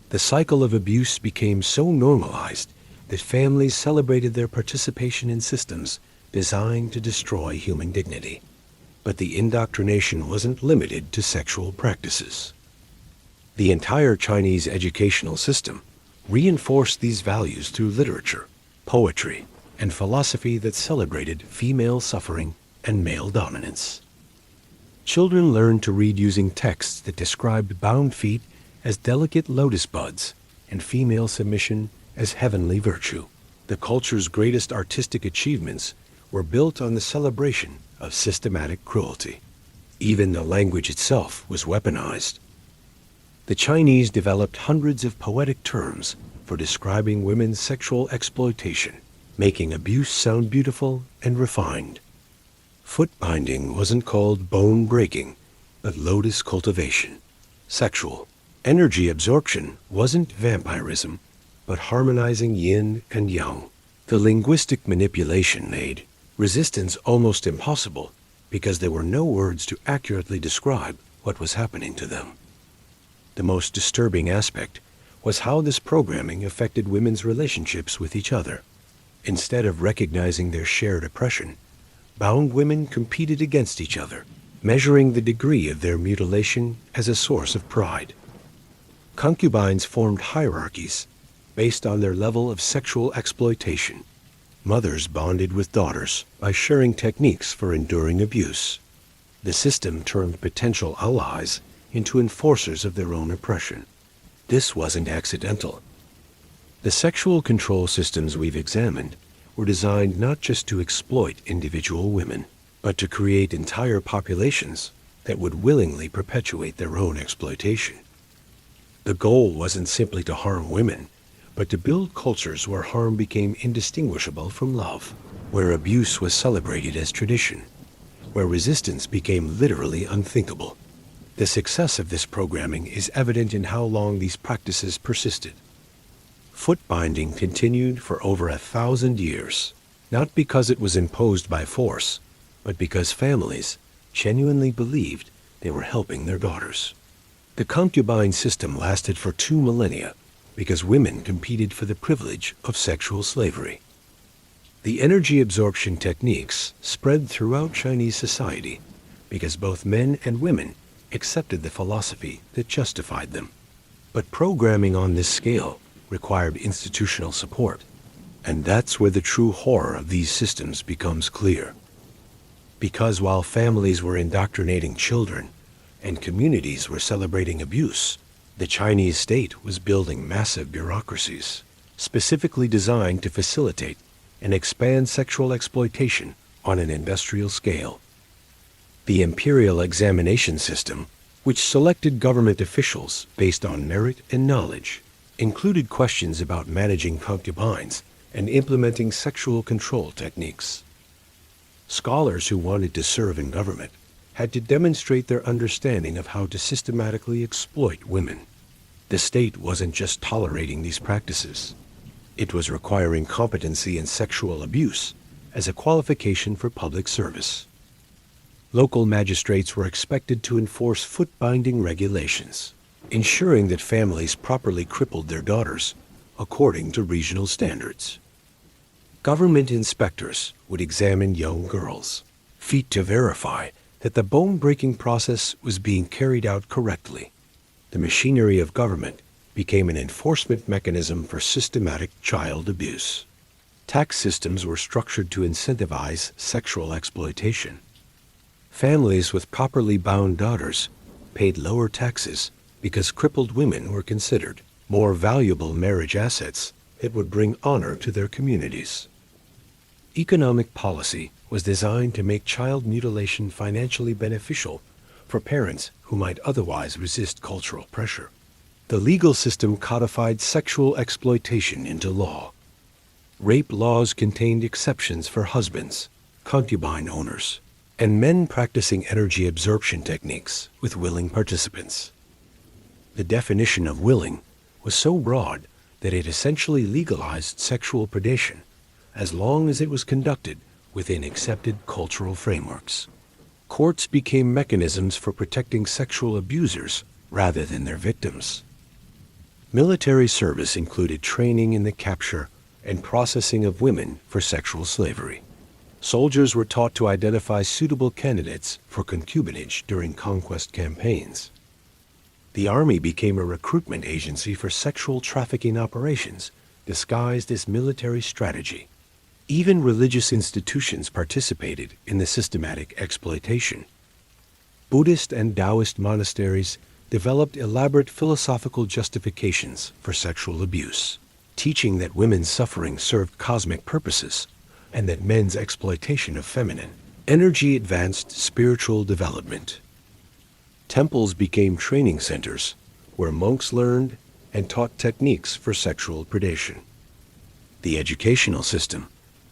The cycle of abuse became so normalized that families celebrated their participation in systems designed to destroy human dignity. But the indoctrination wasn't limited to sexual practices. The entire Chinese educational system reinforced these values through literature, poetry, and philosophy that celebrated female suffering and male dominance. Children learned to read using texts that described bound feet as delicate lotus buds and female submission as heavenly virtue. The culture's greatest artistic achievements were built on the celebration of systematic cruelty. Even the language itself was weaponized. The Chinese developed hundreds of poetic terms for describing women's sexual exploitation, making abuse sound beautiful and refined. Foot binding wasn't called bone breaking, but lotus cultivation. Sexual energy absorption wasn't vampirism, but harmonizing yin and yang. The linguistic manipulation made resistance almost impossible because there were no words to accurately describe what was happening to them. The most disturbing aspect was how this programming affected women's relationships with each other. Instead of recognizing their shared oppression, bound women competed against each other, measuring the degree of their mutilation as a source of pride. Concubines formed hierarchies based on their level of sexual exploitation. Mothers bonded with daughters by sharing techniques for enduring abuse. The system turned potential allies into enforcers of their own oppression. This wasn't accidental. The sexual control systems we've examined were designed not just to exploit individual women, but to create entire populations that would willingly perpetuate their own exploitation. The goal wasn't simply to harm women, but to build cultures where harm became indistinguishable from love, where abuse was celebrated as tradition, where resistance became literally unthinkable. The success of this programming is evident in how long these practices persisted. Foot binding continued for over 1,000 years, not because it was imposed by force, but because families genuinely believed they were helping their daughters. The concubine system lasted for 2 millennia because women competed for the privilege of sexual slavery. The energy absorption techniques spread throughout Chinese society because both men and women accepted the philosophy that justified them. But programming on this scale required institutional support, and that's where the true horror of these systems becomes clear. Because while families were indoctrinating children and communities were celebrating abuse, the Chinese state was building massive bureaucracies, specifically designed to facilitate and expand sexual exploitation on an industrial scale. The imperial examination system, which selected government officials based on merit and knowledge, included questions about managing concubines and implementing sexual control techniques. Scholars who wanted to serve in government had to demonstrate their understanding of how to systematically exploit women. The state wasn't just tolerating these practices. It was requiring competency in sexual abuse as a qualification for public service. Local magistrates were expected to enforce foot-binding regulations, ensuring that families properly crippled their daughters according to regional standards. Government inspectors would examine young girls' feet to verify that the bone-breaking process was being carried out correctly. The machinery of government became an enforcement mechanism for systematic child abuse. Tax systems were structured to incentivize sexual exploitation. Families with properly bound daughters paid lower taxes because crippled women were considered more valuable marriage assets that would bring honor to their communities. Economic policy was designed to make child mutilation financially beneficial for parents who might otherwise resist cultural pressure. The legal system codified sexual exploitation into law. Rape laws contained exceptions for husbands, concubine owners, and men practicing energy absorption techniques with willing participants. The definition of willing was so broad that it essentially legalized sexual predation, as long as it was conducted within accepted cultural frameworks. Courts became mechanisms for protecting sexual abusers rather than their victims. Military service included training in the capture and processing of women for sexual slavery. Soldiers were taught to identify suitable candidates for concubinage during conquest campaigns. The army became a recruitment agency for sexual trafficking operations, disguised as military strategy. Even religious institutions participated in the systematic exploitation. Buddhist and Taoist monasteries developed elaborate philosophical justifications for sexual abuse, teaching that women's suffering served cosmic purposes and that men's exploitation of feminine energy advanced spiritual development. Temples became training centers where monks learned and taught techniques for sexual predation. The educational system,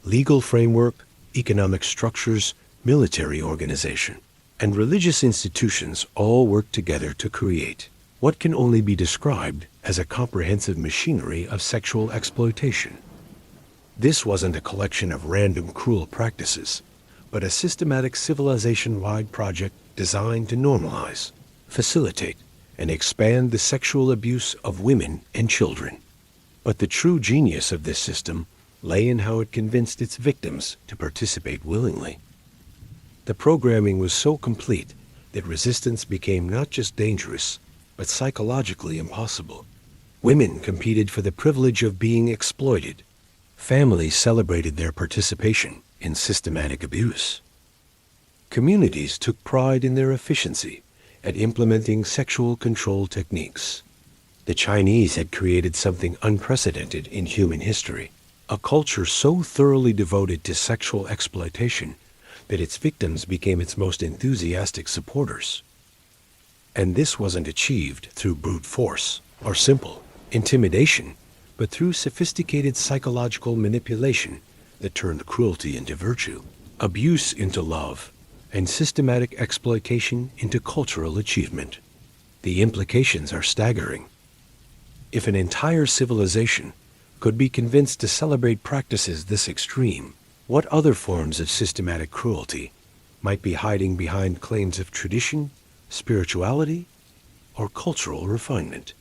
legal framework, economic structures, military organization, and religious institutions all work together to create what can only be described as a comprehensive machinery of sexual exploitation. This wasn't a collection of random cruel practices, but a systematic civilization-wide project designed to normalize, facilitate, and expand the sexual abuse of women and children. But the true genius of this system lay in how it convinced its victims to participate willingly. The programming was so complete that resistance became not just dangerous, but psychologically impossible. Women competed for the privilege of being exploited. Families celebrated their participation in systematic abuse. Communities took pride in their efficiency at implementing sexual control techniques. The Chinese had created something unprecedented in human history, a culture so thoroughly devoted to sexual exploitation that its victims became its most enthusiastic supporters. And this wasn't achieved through brute force or simple intimidation, but through sophisticated psychological manipulation that turned cruelty into virtue, abuse into love, and systematic exploitation into cultural achievement. The implications are staggering. If an entire civilization could be convinced to celebrate practices this extreme, what other forms of systematic cruelty might be hiding behind claims of tradition, spirituality, or cultural refinement?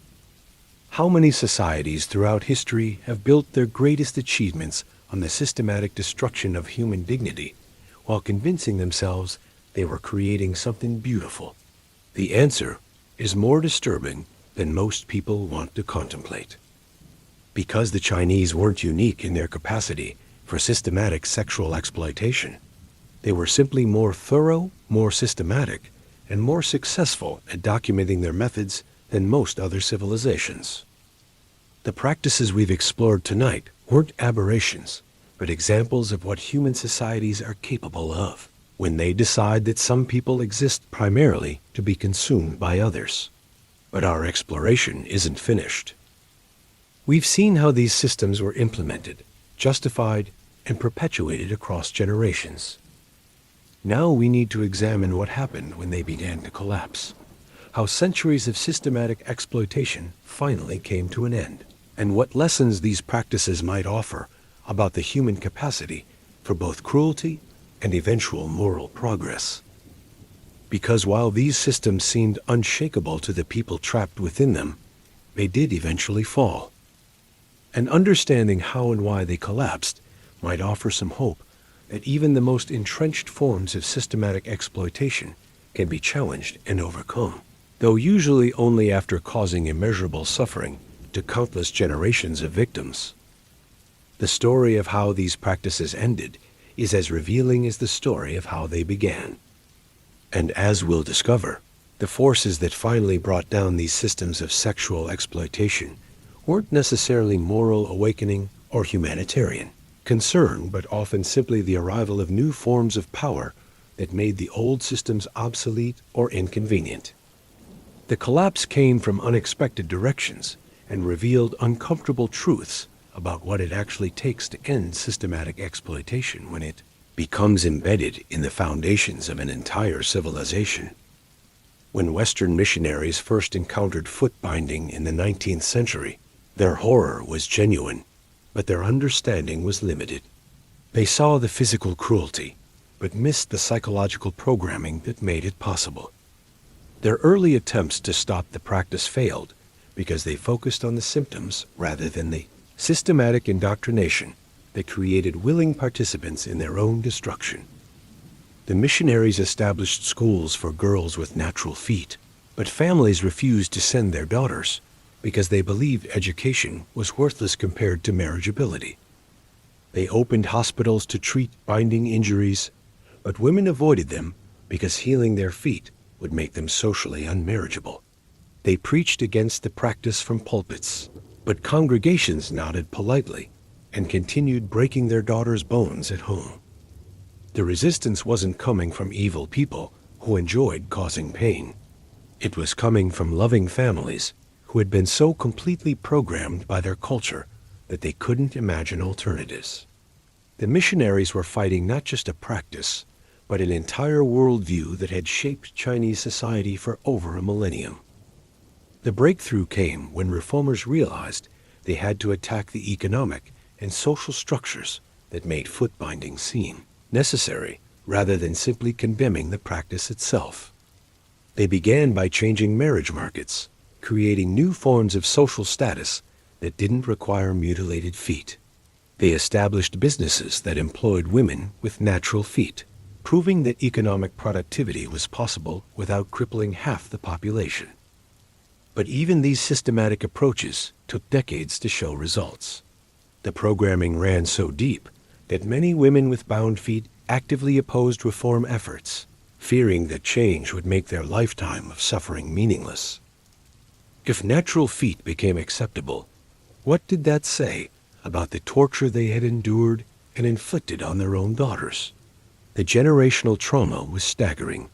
How many societies throughout history have built their greatest achievements on the systematic destruction of human dignity, while convincing themselves they were creating something beautiful? The answer is more disturbing than most people want to contemplate. Because the Chinese weren't unique in their capacity for systematic sexual exploitation, they were simply more thorough, more systematic, and more successful at documenting their methods than most other civilizations. The practices we've explored tonight weren't aberrations, but examples of what human societies are capable of when they decide that some people exist primarily to be consumed by others. But our exploration isn't finished. We've seen how these systems were implemented, justified, and perpetuated across generations. Now we need to examine what happened when they began to collapse, how centuries of systematic exploitation finally came to an end, and what lessons these practices might offer about the human capacity for both cruelty and eventual moral progress. Because while these systems seemed unshakable to the people trapped within them, they did eventually fall. And understanding how and why they collapsed might offer some hope that even the most entrenched forms of systematic exploitation can be challenged and overcome, though usually only after causing immeasurable suffering to countless generations of victims. The story of how these practices ended is as revealing as the story of how they began. And as we'll discover, the forces that finally brought down these systems of sexual exploitation weren't necessarily moral awakening or humanitarian. concern, but often simply the arrival of new forms of power that made the old systems obsolete or inconvenient. The collapse came from unexpected directions and revealed uncomfortable truths about what it actually takes to end systematic exploitation when it becomes embedded in the foundations of an entire civilization. When Western missionaries first encountered foot binding in the 19th century, their horror was genuine, but their understanding was limited. They saw the physical cruelty, but missed the psychological programming that made it possible. Their early attempts to stop the practice failed because they focused on the symptoms rather than the systematic indoctrination that created willing participants in their own destruction. The missionaries established schools for girls with natural feet, but families refused to send their daughters because they believed education was worthless compared to marriageability. They opened hospitals to treat binding injuries, but women avoided them because healing their feet would make them socially unmarriageable. They preached against the practice from pulpits, but congregations nodded politely and continued breaking their daughters' bones at home. The resistance wasn't coming from evil people who enjoyed causing pain. It was coming from loving families who had been so completely programmed by their culture that they couldn't imagine alternatives. The missionaries were fighting not just a practice, but an entire worldview that had shaped Chinese society for over a millennium. The breakthrough came when reformers realized they had to attack the economic and social structures that made foot binding seem necessary, rather than simply condemning the practice itself. They began by changing marriage markets, creating new forms of social status that didn't require mutilated feet. They established businesses that employed women with natural feet, proving that economic productivity was possible without crippling half the population. But even these systematic approaches took decades to show results. The programming ran so deep that many women with bound feet actively opposed reform efforts, fearing that change would make their lifetime of suffering meaningless. If natural feet became acceptable, what did that say about the torture they had endured and inflicted on their own daughters? The generational trauma was staggering.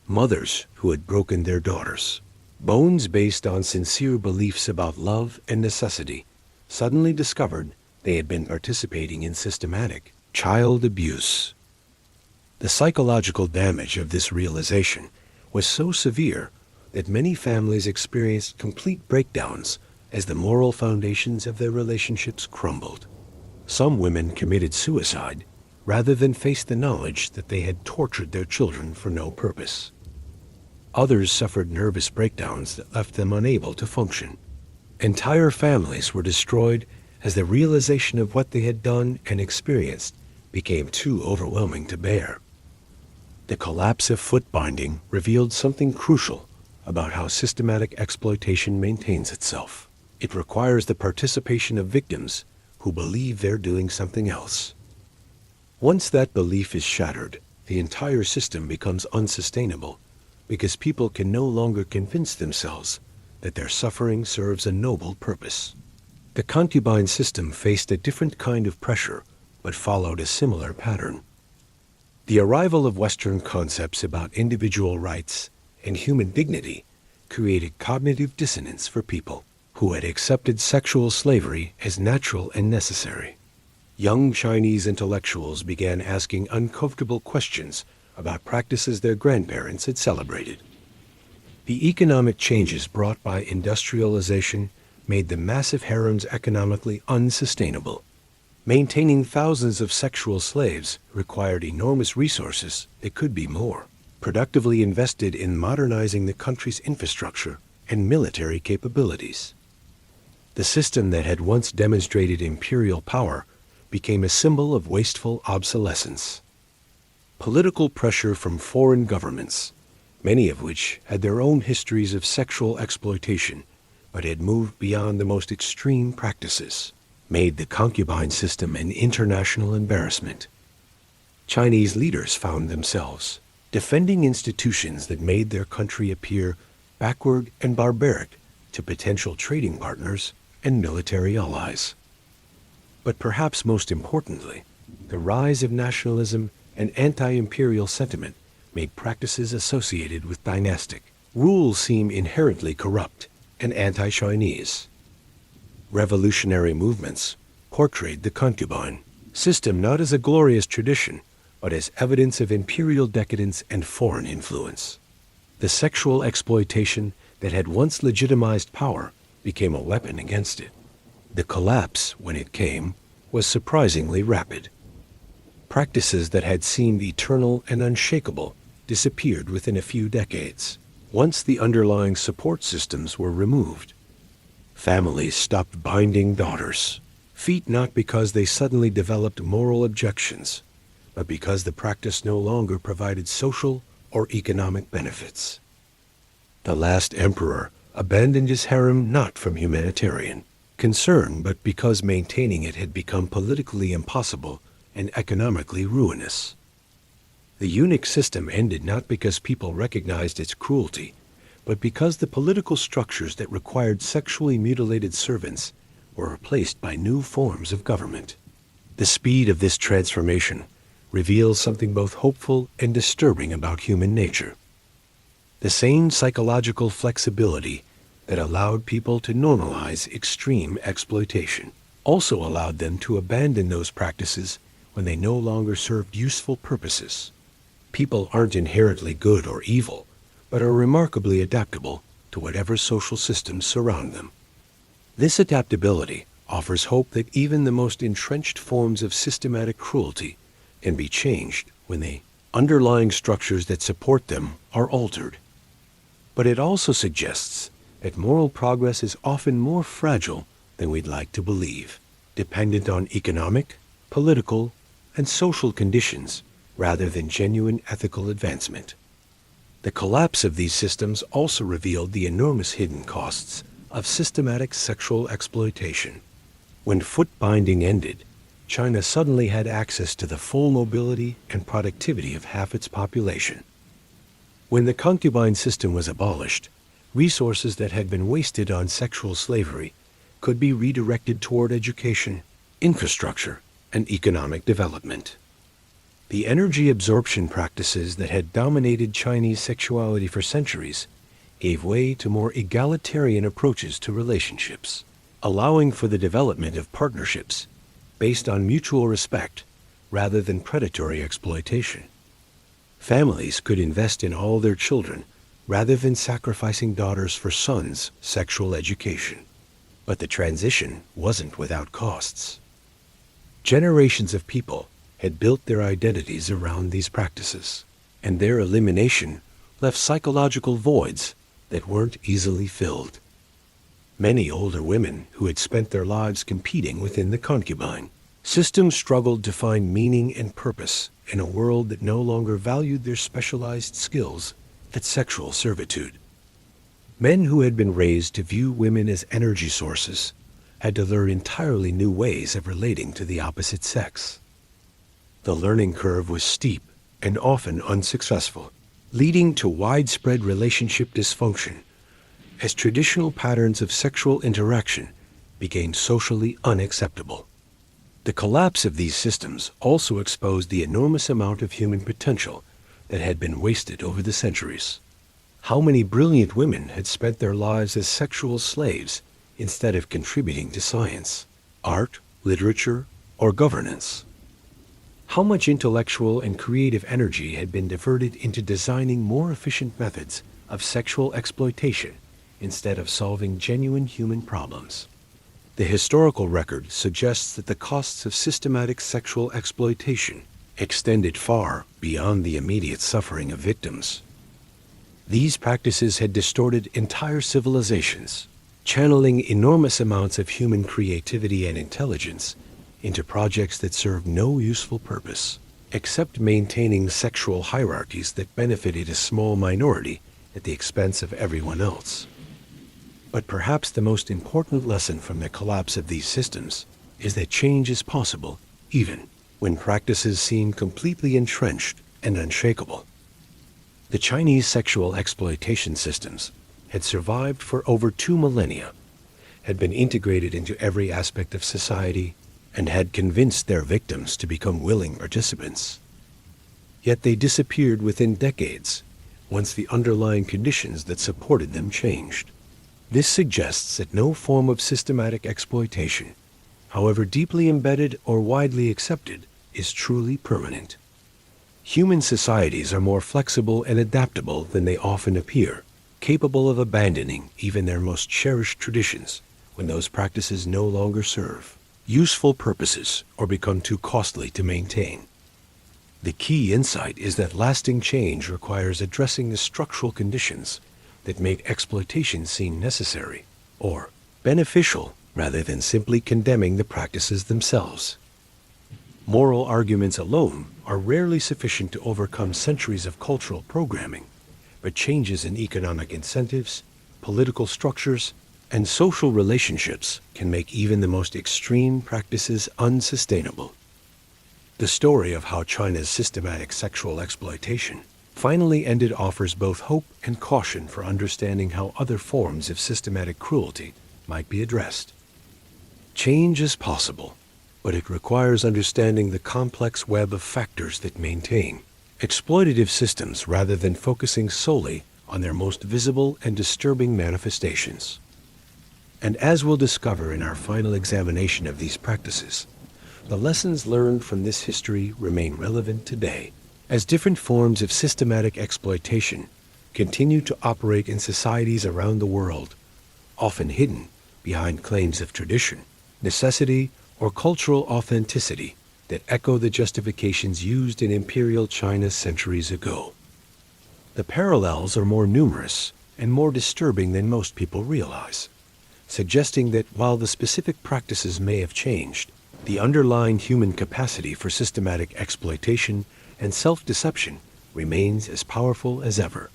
Mothers who had broken their daughters, bones based on sincere beliefs about love and necessity, suddenly discovered they had been participating in systematic child abuse. The psychological damage of this realization was so severe that many families experienced complete breakdowns as the moral foundations of their relationships crumbled. Some women committed suicide rather than face the knowledge that they had tortured their children for no purpose. Others suffered nervous breakdowns that left them unable to function. Entire families were destroyed as the realization of what they had done and experienced became too overwhelming to bear. The collapse of foot binding revealed something crucial about how systematic exploitation maintains itself. It requires the participation of victims who believe they're doing something else. Once that belief is shattered, the entire system becomes unsustainable because people can no longer convince themselves that their suffering serves a noble purpose. The concubine system faced a different kind of pressure, but followed a similar pattern. The arrival of Western concepts about individual rights and human dignity created cognitive dissonance for people who had accepted sexual slavery as natural and necessary. Young Chinese intellectuals began asking uncomfortable questions about practices their grandparents had celebrated. The economic changes brought by industrialization made the massive harems economically unsustainable. Maintaining thousands of sexual slaves required enormous resources that could be more productively invested in modernizing the country's infrastructure and military capabilities. The system that had once demonstrated imperial power became a symbol of wasteful obsolescence. Political pressure from foreign governments, many of which had their own histories of sexual exploitation but had moved beyond the most extreme practices, made the concubine system an international embarrassment. Chinese leaders found themselves defending institutions that made their country appear backward and barbaric to potential trading partners and military allies. But perhaps most importantly, the rise of nationalism and anti-imperial sentiment made practices associated with dynastic rule seem inherently corrupt and anti-Chinese. Revolutionary movements portrayed the concubine system not as a glorious tradition, but as evidence of imperial decadence and foreign influence. The sexual exploitation that had once legitimized power became a weapon against it. The collapse, when it came, was surprisingly rapid. Practices that had seemed eternal and unshakable disappeared within a few decades, once the underlying support systems were removed. Families stopped binding daughters' feet not because they suddenly developed moral objections, but because the practice no longer provided social or economic benefits. The last emperor abandoned his harem not from humanitarian concern, but because maintaining it had become politically impossible and economically ruinous. The eunuch system ended not because people recognized its cruelty, but because the political structures that required sexually mutilated servants were replaced by new forms of government. The speed of this transformation reveals something both hopeful and disturbing about human nature. The same psychological flexibility that allowed people to normalize extreme exploitation also allowed them to abandon those practices when they no longer served useful purposes. People aren't inherently good or evil, but are remarkably adaptable to whatever social systems surround them. This adaptability offers hope that even the most entrenched forms of systematic cruelty can be changed when the underlying structures that support them are altered. But it also suggests that moral progress is often more fragile than we'd like to believe, dependent on economic, political, and social conditions rather than genuine ethical advancement. The collapse of these systems also revealed the enormous hidden costs of systematic sexual exploitation. When foot binding ended, China suddenly had access to the full mobility and productivity of half its population. When the concubine system was abolished, resources that had been wasted on sexual slavery could be redirected toward education, infrastructure, and economic development. The energy absorption practices that had dominated Chinese sexuality for centuries gave way to more egalitarian approaches to relationships, allowing for the development of partnerships based on mutual respect rather than predatory exploitation. Families could invest in all their children rather than sacrificing daughters for sons' sexual education. But the transition wasn't without costs. Generations of people had built their identities around these practices, and their elimination left psychological voids that weren't easily filled. Many older women who had spent their lives competing within the concubine system struggled to find meaning and purpose in a world that no longer valued their specialized skills at sexual servitude. Men who had been raised to view women as energy sources had to learn entirely new ways of relating to the opposite sex. The learning curve was steep and often unsuccessful, leading to widespread relationship dysfunction as traditional patterns of sexual interaction became socially unacceptable. The collapse of these systems also exposed the enormous amount of human potential that had been wasted over the centuries. How many brilliant women had spent their lives as sexual slaves instead of contributing to science, art, literature, or governance? How much intellectual and creative energy had been diverted into designing more efficient methods of sexual exploitation instead of solving genuine human problems? The historical record suggests that the costs of systematic sexual exploitation extended far beyond the immediate suffering of victims. These practices had distorted entire civilizations, channeling enormous amounts of human creativity and intelligence into projects that served no useful purpose, except maintaining sexual hierarchies that benefited a small minority at the expense of everyone else. But perhaps the most important lesson from the collapse of these systems is that change is possible even when practices seem completely entrenched and unshakable. The Chinese sexual exploitation systems had survived for over 2 millennia, had been integrated into every aspect of society, and had convinced their victims to become willing participants. Yet they disappeared within decades, once the underlying conditions that supported them changed. This suggests that no form of systematic exploitation, however deeply embedded or widely accepted, is truly permanent. Human societies are more flexible and adaptable than they often appear, capable of abandoning even their most cherished traditions when those practices no longer serve useful purposes or become too costly to maintain. The key insight is that lasting change requires addressing the structural conditions that make exploitation seem necessary or beneficial rather than simply condemning the practices themselves. Moral arguments alone are rarely sufficient to overcome centuries of cultural programming, but changes in economic incentives, political structures, and social relationships can make even the most extreme practices unsustainable. The story of how China's systematic sexual exploitation finally ended offers both hope and caution for understanding how other forms of systematic cruelty might be addressed. Change is possible, but it requires understanding the complex web of factors that maintain exploitative systems rather than focusing solely on their most visible and disturbing manifestations. And as we'll discover in our final examination of these practices, the lessons learned from this history remain relevant today, as different forms of systematic exploitation continue to operate in societies around the world, often hidden behind claims of tradition, necessity, or cultural authenticity that echo the justifications used in imperial China centuries ago. The parallels are more numerous and more disturbing than most people realize, suggesting that while the specific practices may have changed, the underlying human capacity for systematic exploitation and self-deception remains as powerful as ever.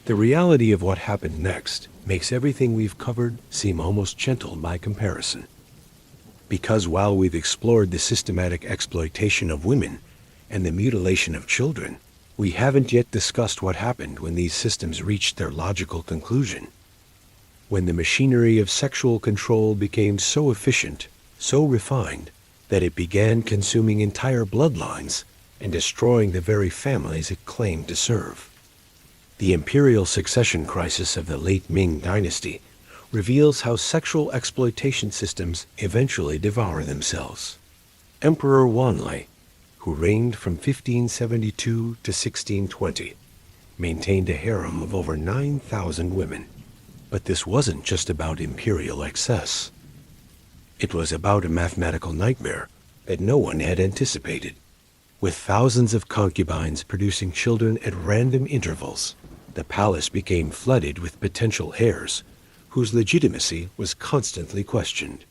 The reality of what happened next makes everything we've covered seem almost gentle by comparison. Because while we've explored the systematic exploitation of women and the mutilation of children, we haven't yet discussed what happened when these systems reached their logical conclusion. When the machinery of sexual control became so efficient, so refined, that it began consuming entire bloodlines and destroying the very families it claimed to serve. The imperial succession crisis of the late Ming dynasty reveals how sexual exploitation systems eventually devour themselves. Emperor Wanlei, who reigned from 1572 to 1620, maintained a harem of over 9,000 women. But this wasn't just about imperial excess. It was about a mathematical nightmare that no one had anticipated. With thousands of concubines producing children at random intervals, the palace became flooded with potential heirs whose legitimacy was constantly questioned.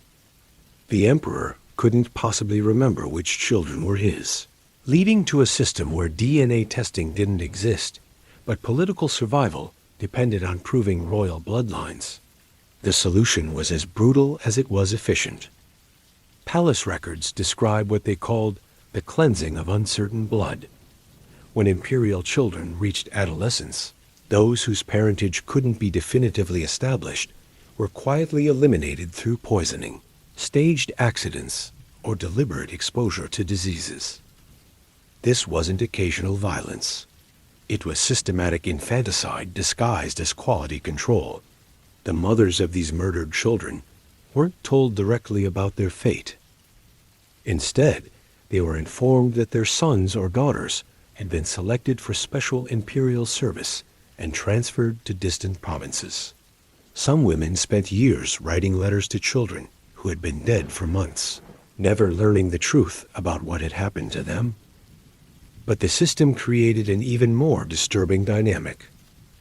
The emperor couldn't possibly remember which children were his, leading to a system where DNA testing didn't exist, but political survival depended on proving royal bloodlines. The solution was as brutal as it was efficient. Palace records describe what they called the cleansing of uncertain blood. When imperial children reached adolescence, those whose parentage couldn't be definitively established were quietly eliminated through poisoning, staged accidents, or deliberate exposure to diseases. This wasn't occasional violence. It was systematic infanticide disguised as quality control. The mothers of these murdered children weren't told directly about their fate. Instead, they were informed that their sons or daughters had been selected for special imperial service and transferred to distant provinces. Some women spent years writing letters to children who had been dead for months, never learning the truth about what had happened to them. But the system created an even more disturbing dynamic.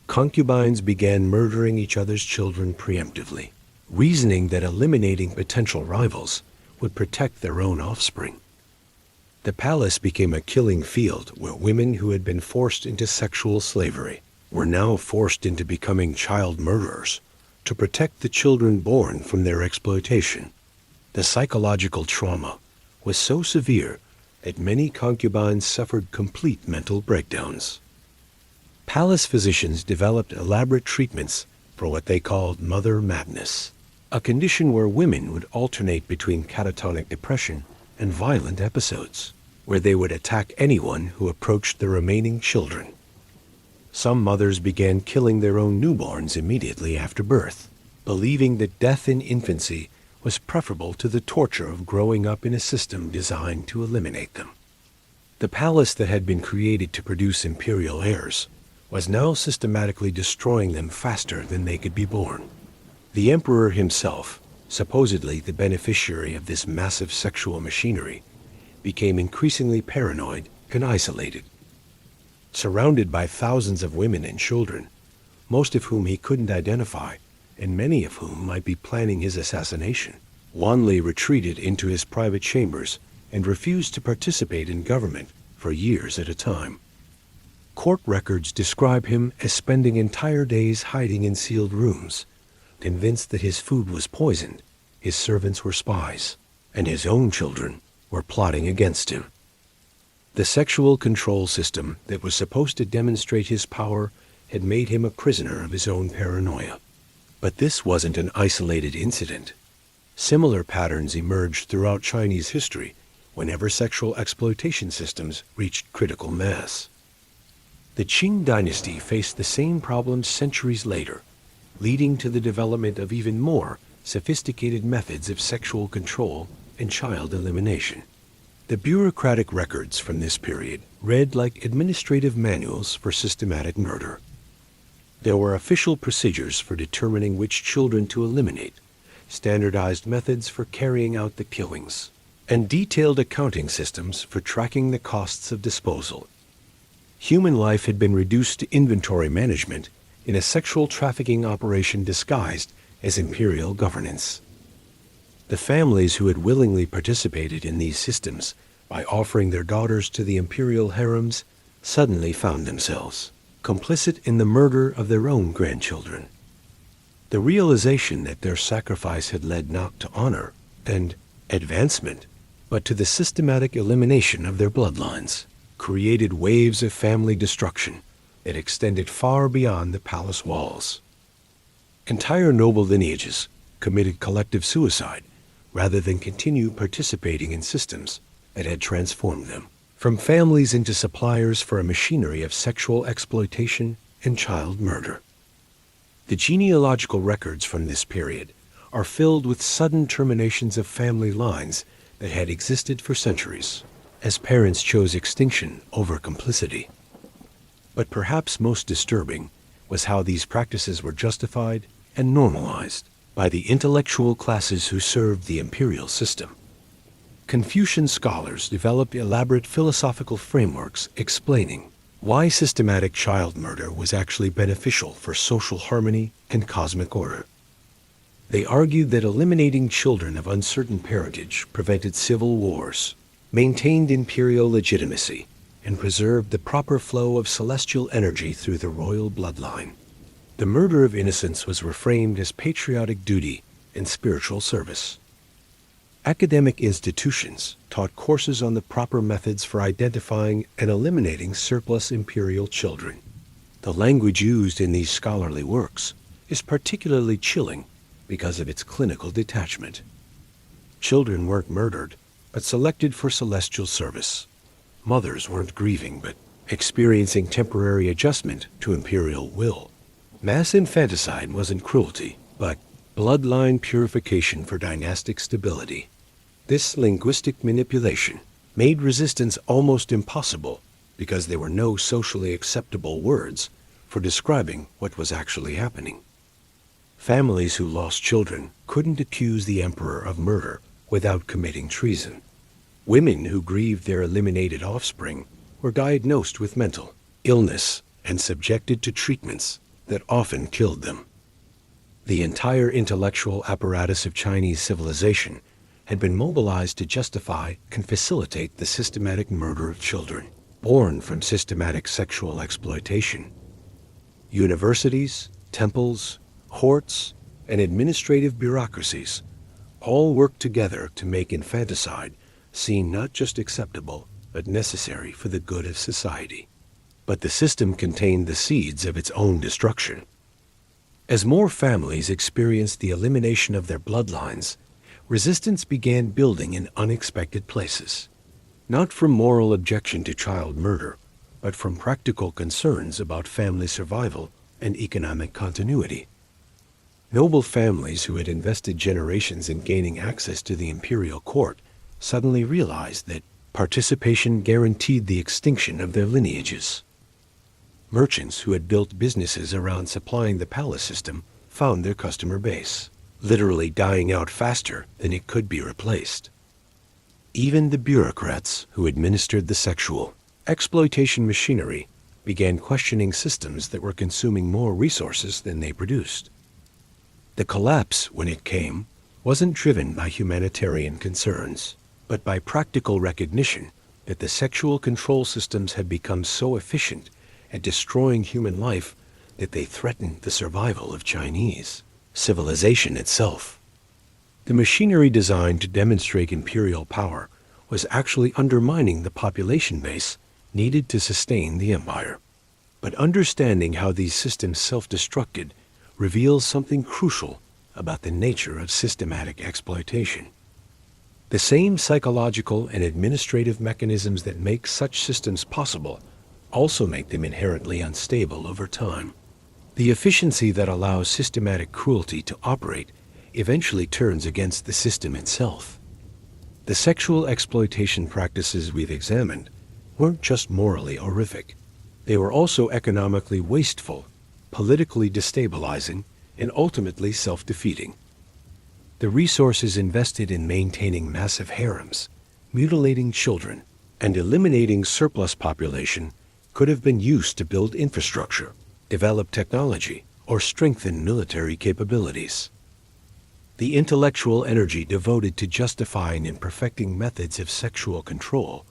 Concubines began murdering each other's children preemptively, reasoning that eliminating potential rivals would protect their own offspring. The palace became a killing field where women who had been forced into sexual slavery were now forced into becoming child murderers to protect the children born from their exploitation. The psychological trauma was so severe that many concubines suffered complete mental breakdowns. Palace physicians developed elaborate treatments for what they called mother madness, a condition where women would alternate between catatonic depression and violent episodes, where they would attack anyone who approached the remaining children. Some mothers began killing their own newborns immediately after birth, believing that death in infancy was preferable to the torture of growing up in a system designed to eliminate them. The palace that had been created to produce imperial heirs was now systematically destroying them faster than they could be born. The emperor himself, supposedly the beneficiary of this massive sexual machinery, became increasingly paranoid and isolated. Surrounded by thousands of women and children, most of whom he couldn't identify, and many of whom might be planning his assassination, Wanli retreated into his private chambers and refused to participate in government for years at a time. Court records describe him as spending entire days hiding in sealed rooms, convinced that his food was poisoned, his servants were spies, and his own children were plotting against him. The sexual control system that was supposed to demonstrate his power had made him a prisoner of his own paranoia. But this wasn't an isolated incident. Similar patterns emerged throughout Chinese history whenever sexual exploitation systems reached critical mass. The Qing dynasty faced the same problems centuries later, leading to the development of even more sophisticated methods of sexual control and child elimination. The bureaucratic records from this period read like administrative manuals for systematic murder. There were official procedures for determining which children to eliminate, standardized methods for carrying out the killings, and detailed accounting systems for tracking the costs of disposal. Human life had been reduced to inventory management in a sexual trafficking operation disguised as imperial governance. The families who had willingly participated in these systems by offering their daughters to the imperial harems suddenly found themselves complicit in the murder of their own grandchildren. The realization that their sacrifice had led not to honor and advancement, but to the systematic elimination of their bloodlines, created waves of family destruction that extended far beyond the palace walls. Entire noble lineages committed collective suicide rather than continue participating in systems that had transformed them, from families into suppliers for a machinery of sexual exploitation and child murder. The genealogical records from this period are filled with sudden terminations of family lines that had existed for centuries, as parents chose extinction over complicity. But perhaps most disturbing was how these practices were justified and normalized by the intellectual classes who served the imperial system. Confucian scholars developed elaborate philosophical frameworks explaining why systematic child murder was actually beneficial for social harmony and cosmic order. They argued that eliminating children of uncertain parentage prevented civil wars, maintained imperial legitimacy, and preserved the proper flow of celestial energy through the royal bloodline. The murder of innocents was reframed as patriotic duty and spiritual service. Academic institutions taught courses on the proper methods for identifying and eliminating surplus imperial children. The language used in these scholarly works is particularly chilling because of its clinical detachment. Children weren't murdered, but selected for celestial service. Mothers weren't grieving, but experiencing temporary adjustment to imperial will. Mass infanticide wasn't cruelty, but bloodline purification for dynastic stability. This linguistic manipulation made resistance almost impossible because there were no socially acceptable words for describing what was actually happening. Families who lost children couldn't accuse the emperor of murder without committing treason. Women who grieved their eliminated offspring were diagnosed with mental illness and subjected to treatments that often killed them. The entire intellectual apparatus of Chinese civilization had been mobilized to justify and facilitate the systematic murder of children born from systematic sexual exploitation. Universities, temples, courts, and administrative bureaucracies all worked together to make infanticide seem not just acceptable, but necessary for the good of society. But the system contained the seeds of its own destruction. As more families experienced the elimination of their bloodlines, resistance began building in unexpected places. Not from moral objection to child murder, but from practical concerns about family survival and economic continuity. Noble families who had invested generations in gaining access to the imperial court suddenly realized that participation guaranteed the extinction of their lineages. Merchants who had built businesses around supplying the palace system found their customer base literally dying out faster than it could be replaced. Even the bureaucrats who administered the sexual exploitation machinery began questioning systems that were consuming more resources than they produced. The collapse, when it came, wasn't driven by humanitarian concerns, but by practical recognition that the sexual control systems had become so efficient at destroying human life that they threatened the survival of Chinese civilization itself. The machinery designed to demonstrate imperial power was actually undermining the population base needed to sustain the empire. But understanding how these systems self-destructed reveals something crucial about the nature of systematic exploitation. The same psychological and administrative mechanisms that make such systems possible also make them inherently unstable over time. The efficiency that allows systematic cruelty to operate eventually turns against the system itself. The sexual exploitation practices we've examined weren't just morally horrific. They were also economically wasteful, politically destabilizing, and ultimately self-defeating. The resources invested in maintaining massive harems, mutilating children, and eliminating surplus population could have been used to build infrastructure, develop technology, or strengthen military capabilities. The intellectual energy devoted to justifying and perfecting methods of sexual control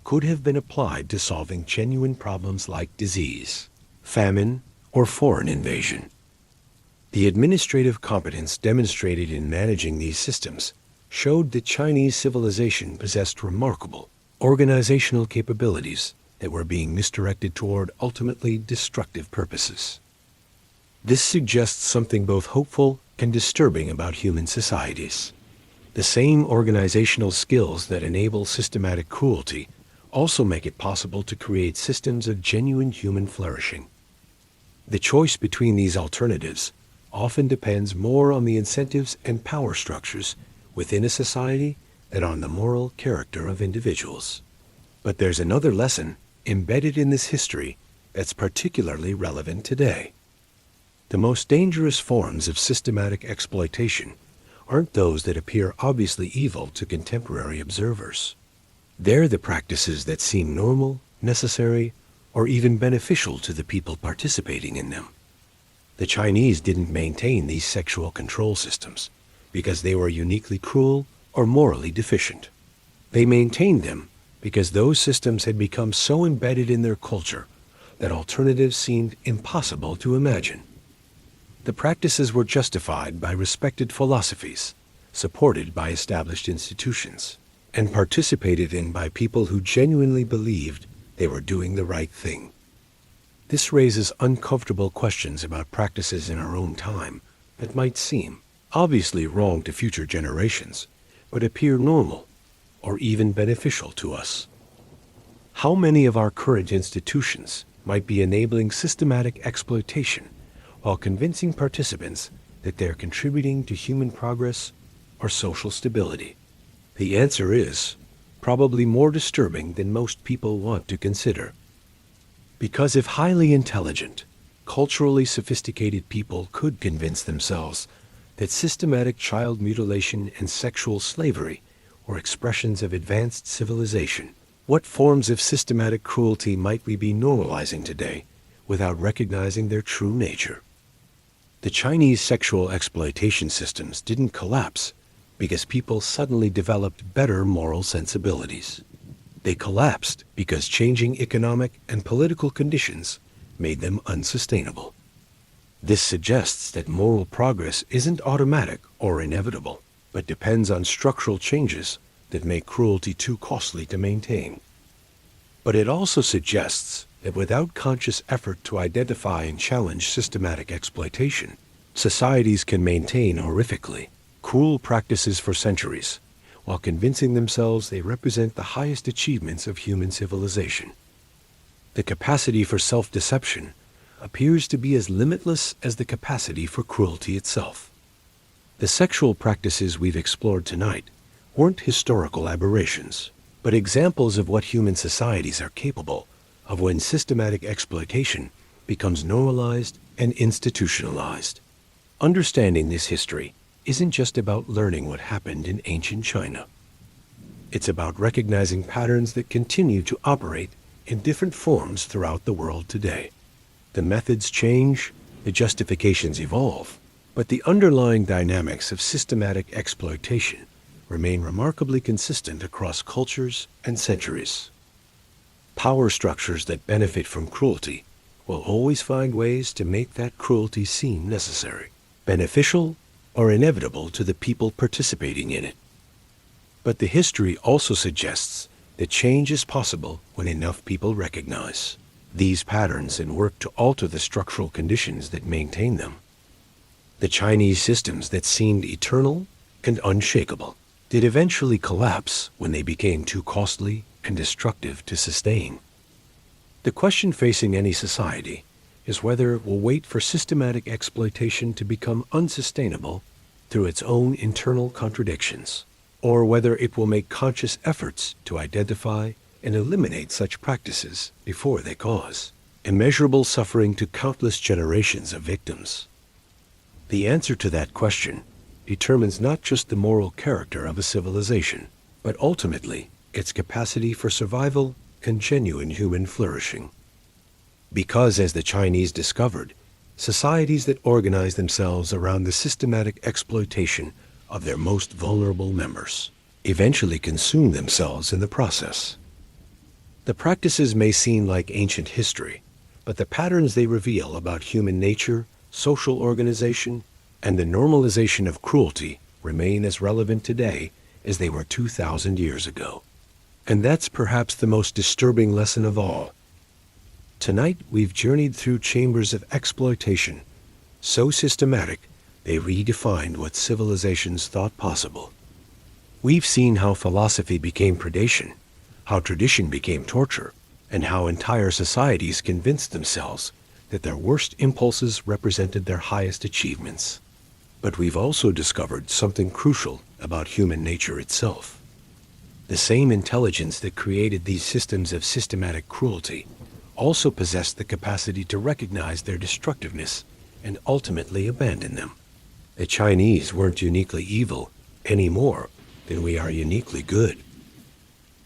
could have been applied to solving genuine problems like disease, famine, or foreign invasion. The administrative competence demonstrated in managing these systems showed that Chinese civilization possessed remarkable organizational capabilities that were being misdirected toward ultimately destructive purposes. This suggests something both hopeful and disturbing about human societies. The same organizational skills that enable systematic cruelty also make it possible to create systems of genuine human flourishing. The choice between these alternatives often depends more on the incentives and power structures within a society than on the moral character of individuals. But there's another lesson embedded in this history that's particularly relevant today. The most dangerous forms of systematic exploitation aren't those that appear obviously evil to contemporary observers. They're the practices that seem normal, necessary, or even beneficial to the people participating in them. The Chinese didn't maintain these sexual control systems because they were uniquely cruel or morally deficient. They maintained them because those systems had become so embedded in their culture that alternatives seemed impossible to imagine. The practices were justified by respected philosophies, supported by established institutions, and participated in by people who genuinely believed they were doing the right thing. This raises uncomfortable questions about practices in our own time that might seem obviously wrong to future generations, but appear normal or even beneficial to us. How many of our current institutions might be enabling systematic exploitation while convincing participants that they're contributing to human progress or social stability? The answer is probably more disturbing than most people want to consider. Because if highly intelligent, culturally sophisticated people could convince themselves that systematic child mutilation and sexual slavery were expressions of advanced civilization, what forms of systematic cruelty might we be normalizing today without recognizing their true nature? The Chinese sexual exploitation systems didn't collapse because people suddenly developed better moral sensibilities. They collapsed because changing economic and political conditions made them unsustainable. This suggests that moral progress isn't automatic or inevitable, but depends on structural changes that make cruelty too costly to maintain. But it also suggests that without conscious effort to identify and challenge systematic exploitation, Societies can maintain horrifically cruel practices for centuries, while convincing themselves they represent the highest achievements of human civilization. The capacity for self-deception appears to be as limitless as the capacity for cruelty itself. The sexual practices we've explored tonight weren't historical aberrations, but examples of what human societies are capable of when systematic exploitation becomes normalized and institutionalized. Understanding this history isn't just about learning what happened in ancient China. It's about recognizing patterns that continue to operate in different forms throughout the world today. The methods change, the justifications evolve, but the underlying dynamics of systematic exploitation remain remarkably consistent across cultures and centuries. Power structures that benefit from cruelty will always find ways to make that cruelty seem necessary, beneficial, or inevitable to the people participating in it. But the history also suggests that change is possible when enough people recognize these patterns and work to alter the structural conditions that maintain them. The Chinese systems that seemed eternal and unshakable did eventually collapse when they became too costly and destructive to sustain. The question facing any society is whether it will wait for systematic exploitation to become unsustainable through its own internal contradictions, or whether it will make conscious efforts to identify and eliminate such practices before they cause immeasurable suffering to countless generations of victims. The answer to that question determines not just the moral character of a civilization, but ultimately its capacity for survival and genuine human flourishing. Because, as the Chinese discovered, societies that organize themselves around the systematic exploitation of their most vulnerable members eventually consume themselves in the process. The practices may seem like ancient history, but the patterns they reveal about human nature, social organization, and the normalization of cruelty remain as relevant today as they were 2,000 years ago. And that's perhaps the most disturbing lesson of all. Tonight, we've journeyed through chambers of exploitation, so systematic they redefined what civilizations thought possible. We've seen how philosophy became predation, how tradition became torture, and how entire societies convinced themselves that their worst impulses represented their highest achievements. But we've also discovered something crucial about human nature itself. The same intelligence that created these systems of systematic cruelty also possessed the capacity to recognize their destructiveness and ultimately abandon them. The Chinese weren't uniquely evil any more than we are uniquely good.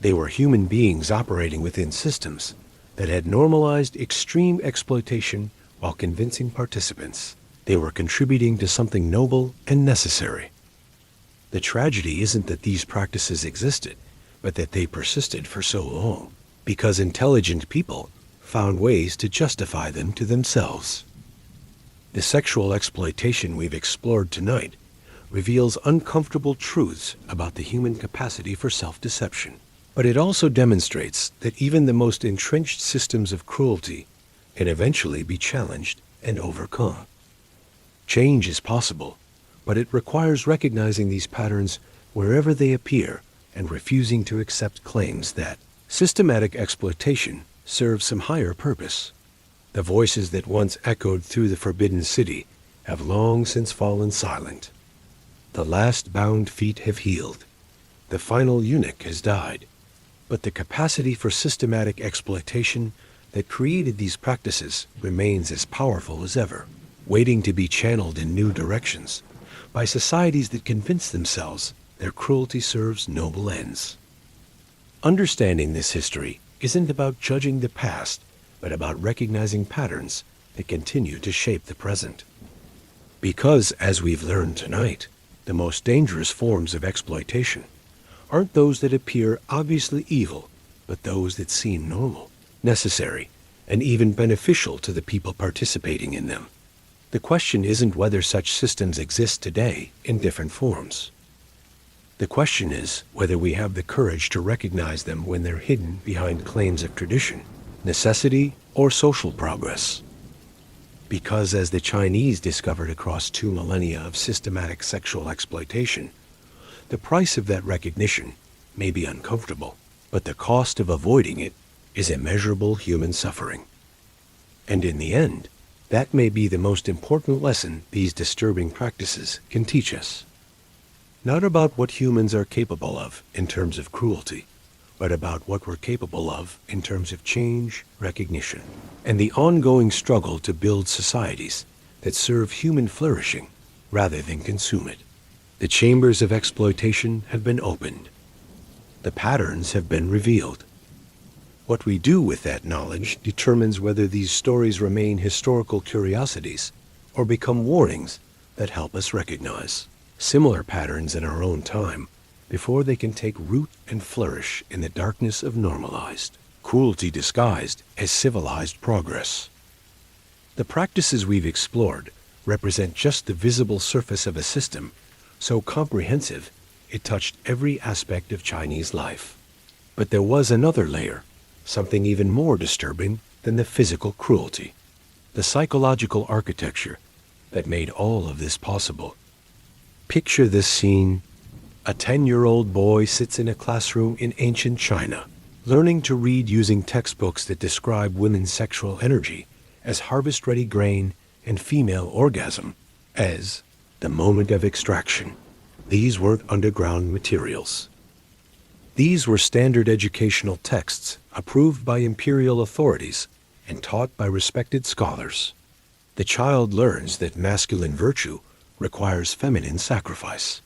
They were human beings operating within systems that had normalized extreme exploitation while convincing participants they were contributing to something noble and necessary. The tragedy isn't that these practices existed, but that they persisted for so long, because intelligent people found ways to justify them to themselves. The sexual exploitation we've explored tonight reveals uncomfortable truths about the human capacity for self-deception. But it also demonstrates that even the most entrenched systems of cruelty can eventually be challenged and overcome. Change is possible, but it requires recognizing these patterns wherever they appear and refusing to accept claims that systematic exploitation serves some higher purpose. The voices that once echoed through the Forbidden City have long since fallen silent. The last bound feet have healed. The final eunuch has died. But the capacity for systematic exploitation that created these practices remains as powerful as ever, waiting to be channeled in new directions by societies that convince themselves their cruelty serves noble ends. Understanding this history isn't about judging the past, but about recognizing patterns that continue to shape the present. Because, as we've learned tonight, the most dangerous forms of exploitation aren't those that appear obviously evil, but those that seem normal, necessary, and even beneficial to the people participating in them. The question isn't whether such systems exist today in different forms. The question is whether we have the courage to recognize them when they're hidden behind claims of tradition, necessity, or social progress. Because as the Chinese discovered across 2 millennia of systematic sexual exploitation, the price of that recognition may be uncomfortable, but the cost of avoiding it is immeasurable human suffering. And in the end, that may be the most important lesson these disturbing practices can teach us. Not about what humans are capable of in terms of cruelty, but about what we're capable of in terms of change, recognition, and the ongoing struggle to build societies that serve human flourishing rather than consume it. The chambers of exploitation have been opened. The patterns have been revealed. What we do with that knowledge determines whether these stories remain historical curiosities or become warnings that help us recognize similar patterns in our own time before they can take root and flourish in the darkness of normalized cruelty disguised as civilized progress. The practices we've explored represent just the visible surface of a system so comprehensive it touched every aspect of Chinese life. But there was another layer, something even more disturbing than the physical cruelty, the psychological architecture that made all of this possible. Picture this scene. A 10-year-old boy sits in a classroom in ancient China, learning to read using textbooks that describe women's sexual energy as harvest-ready grain and female orgasm as the moment of extraction. These weren't underground materials. These were standard educational texts approved by imperial authorities and taught by respected scholars. The child learns that masculine virtue requires feminine sacrifice.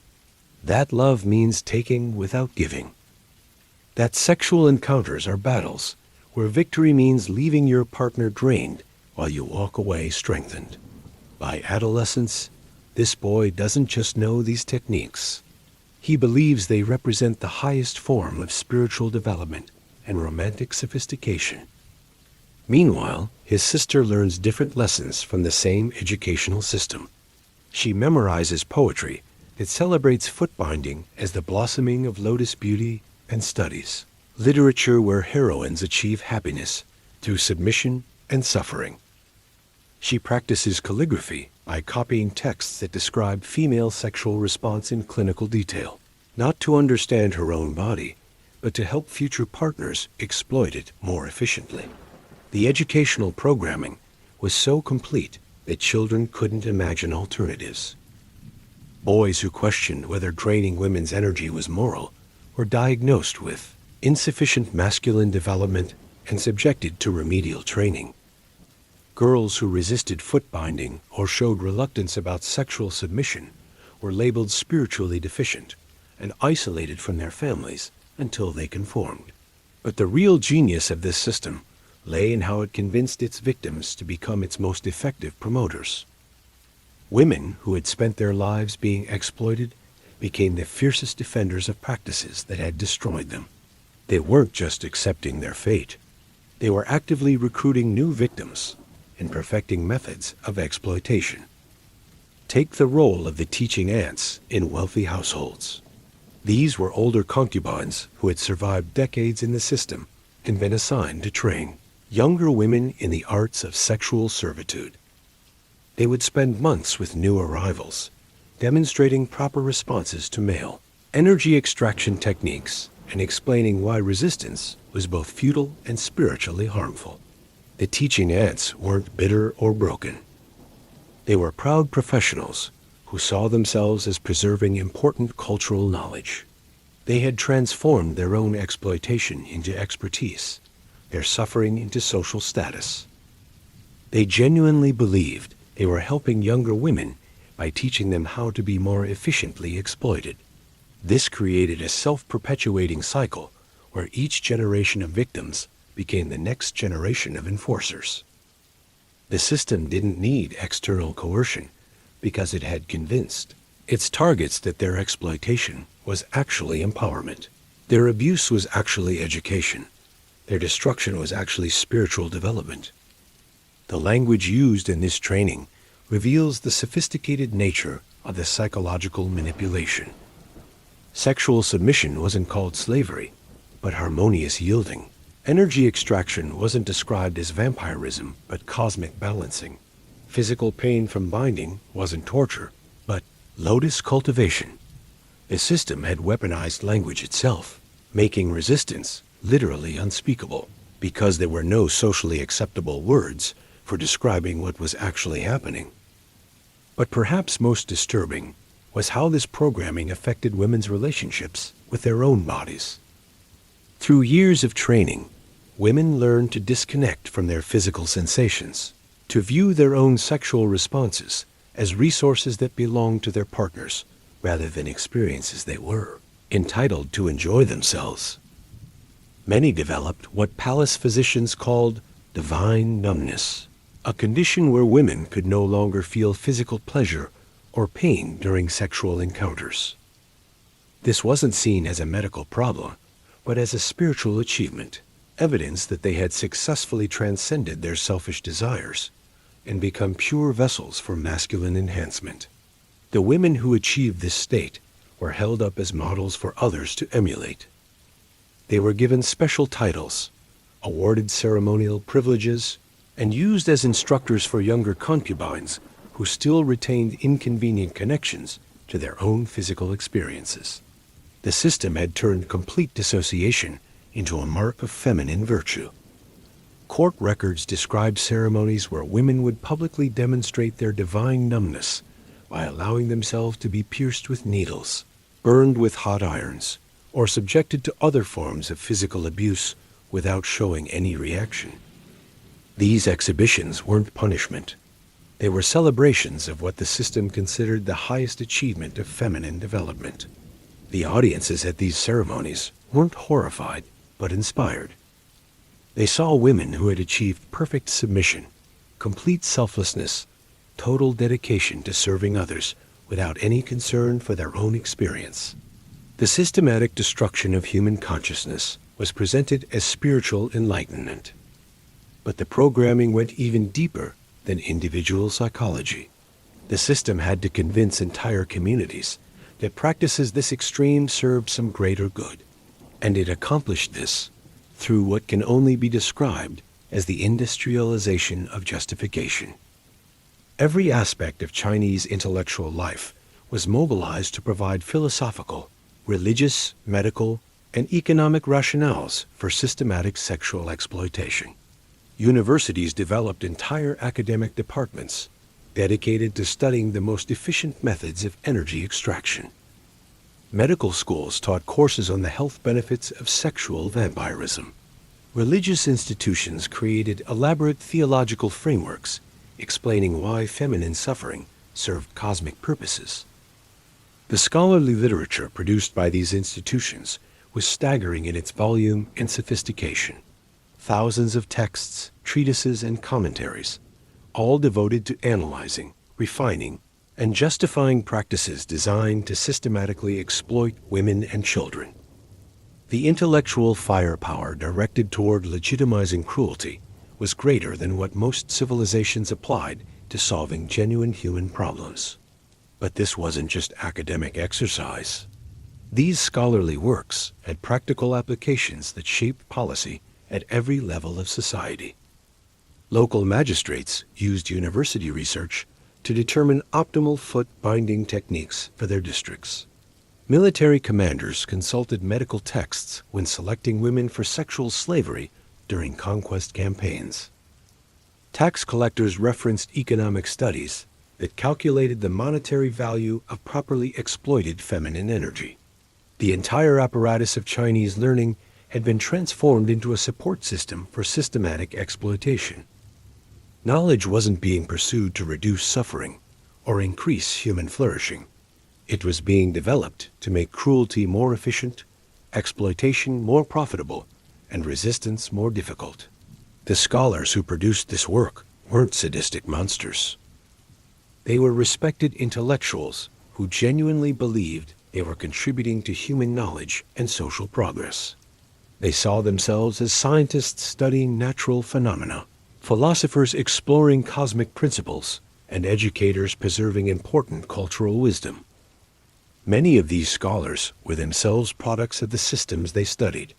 That love means taking without giving. That sexual encounters are battles where victory means leaving your partner drained while you walk away strengthened. By adolescence, this boy doesn't just know these techniques. He believes they represent the highest form of spiritual development and romantic sophistication. Meanwhile, his sister learns different lessons from the same educational system. She memorizes poetry that celebrates foot-binding as the blossoming of lotus beauty and studies literature where heroines achieve happiness through submission and suffering. She practices calligraphy by copying texts that describe female sexual response in clinical detail, not to understand her own body, but to help future partners exploit it more efficiently. The educational programming was so complete that children couldn't imagine alternatives. Boys who questioned whether draining women's energy was moral were diagnosed with insufficient masculine development and subjected to remedial training. Girls who resisted foot-binding or showed reluctance about sexual submission were labeled spiritually deficient and isolated from their families until they conformed. But the real genius of this system lay in how it convinced its victims to become its most effective promoters. Women who had spent their lives being exploited became the fiercest defenders of practices that had destroyed them. They weren't just accepting their fate. They were actively recruiting new victims and perfecting methods of exploitation. Take the role of the teaching aunts in wealthy households. These were older concubines who had survived decades in the system and been assigned to train younger women in the arts of sexual servitude. They would spend months with new arrivals, demonstrating proper responses to male energy extraction techniques and explaining why resistance was both futile and spiritually harmful. The teaching aunts weren't bitter or broken. They were proud professionals who saw themselves as preserving important cultural knowledge. They had transformed their own exploitation into expertise, their suffering into social status. They genuinely believed they were helping younger women by teaching them how to be more efficiently exploited. This created a self-perpetuating cycle where each generation of victims became the next generation of enforcers. The system didn't need external coercion because it had convinced its targets that their exploitation was actually empowerment. Their abuse was actually education. Their destruction was actually spiritual development. The language used in this training reveals the sophisticated nature of the psychological manipulation. Sexual submission wasn't called slavery, but harmonious yielding. Energy extraction wasn't described as vampirism, but cosmic balancing. Physical pain from binding wasn't torture, but lotus cultivation. The system had weaponized language itself, making resistance literally unspeakable, because there were no socially acceptable words for describing what was actually happening. But perhaps most disturbing was how this programming affected women's relationships with their own bodies. Through years of training, women learned to disconnect from their physical sensations, to view their own sexual responses as resources that belonged to their partners rather than experiences they were entitled to enjoy themselves. Many developed what palace physicians called divine numbness, a condition where women could no longer feel physical pleasure or pain during sexual encounters. This wasn't seen as a medical problem, but as a spiritual achievement, evidence that they had successfully transcended their selfish desires and become pure vessels for masculine enhancement. The women who achieved this state were held up as models for others to emulate. They were given special titles, awarded ceremonial privileges, and used as instructors for younger concubines who still retained inconvenient connections to their own physical experiences. The system had turned complete dissociation into a mark of feminine virtue. Court records describe ceremonies where women would publicly demonstrate their divine numbness by allowing themselves to be pierced with needles, burned with hot irons, or subjected to other forms of physical abuse without showing any reaction. These exhibitions weren't punishment. They were celebrations of what the system considered the highest achievement of feminine development. The audiences at these ceremonies weren't horrified, but inspired. They saw women who had achieved perfect submission, complete selflessness, total dedication to serving others without any concern for their own experience. The systematic destruction of human consciousness was presented as spiritual enlightenment. But the programming went even deeper than individual psychology. The system had to convince entire communities that practices this extreme served some greater good, and it accomplished this through what can only be described as the industrialization of justification. Every aspect of Chinese intellectual life was mobilized to provide philosophical, religious, medical, and economic rationales for systematic sexual exploitation. Universities developed entire academic departments dedicated to studying the most efficient methods of energy extraction. Medical schools taught courses on the health benefits of sexual vampirism. Religious institutions created elaborate theological frameworks explaining why feminine suffering served cosmic purposes. The scholarly literature produced by these institutions was staggering in its volume and sophistication. Thousands of texts, treatises, and commentaries, all devoted to analyzing, refining, and justifying practices designed to systematically exploit women and children. The intellectual firepower directed toward legitimizing cruelty was greater than what most civilizations applied to solving genuine human problems. But this wasn't just academic exercise. These scholarly works had practical applications that shaped policy at every level of society. Local magistrates used university research to determine optimal foot binding techniques for their districts. Military commanders consulted medical texts when selecting women for sexual slavery during conquest campaigns. Tax collectors referenced economic studies that calculated the monetary value of properly exploited feminine energy. The entire apparatus of Chinese learning had been transformed into a support system for systematic exploitation. Knowledge wasn't being pursued to reduce suffering or increase human flourishing. It was being developed to make cruelty more efficient, exploitation more profitable, and resistance more difficult. The scholars who produced this work weren't sadistic monsters. They were respected intellectuals who genuinely believed they were contributing to human knowledge and social progress. They saw themselves as scientists studying natural phenomena, philosophers exploring cosmic principles, and educators preserving important cultural wisdom. Many of these scholars were themselves products of the systems they studied,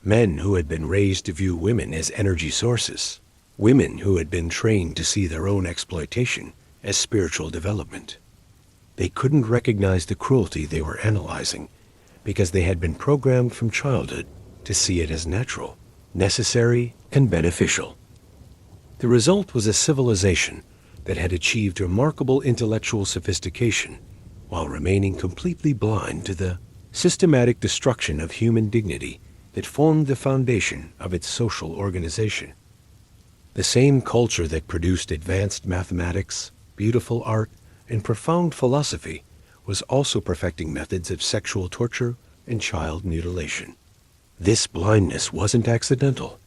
men who had been raised to view women as energy sources, women who had been trained to see their own exploitation as spiritual development. They couldn't recognize the cruelty they were analyzing because they had been programmed from childhood to see it as natural, necessary, and beneficial. The result was a civilization that had achieved remarkable intellectual sophistication while remaining completely blind to the systematic destruction of human dignity that formed the foundation of its social organization. The same culture that produced advanced mathematics, beautiful art, and profound philosophy was also perfecting methods of sexual torture and child mutilation. This blindness wasn't accidental.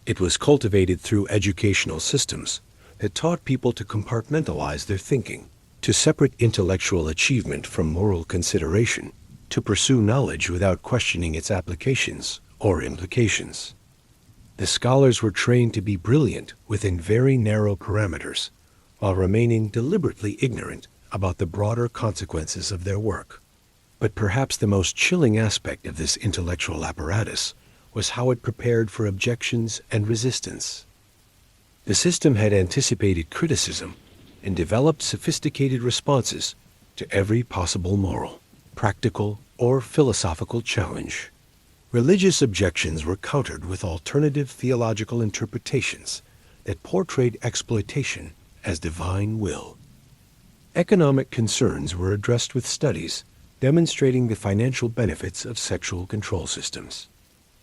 It was cultivated through educational systems that taught people to compartmentalize their thinking, to separate intellectual achievement from moral consideration, to pursue knowledge without questioning its applications or implications. The scholars were trained to be brilliant within very narrow parameters, while remaining deliberately ignorant about the broader consequences of their work. But perhaps the most chilling aspect of this intellectual apparatus was how it prepared for objections and resistance. The system had anticipated criticism and developed sophisticated responses to every possible moral, practical, or philosophical challenge. Religious objections were countered with alternative theological interpretations that portrayed exploitation as divine will. Economic concerns were addressed with studies demonstrating the financial benefits of sexual control systems.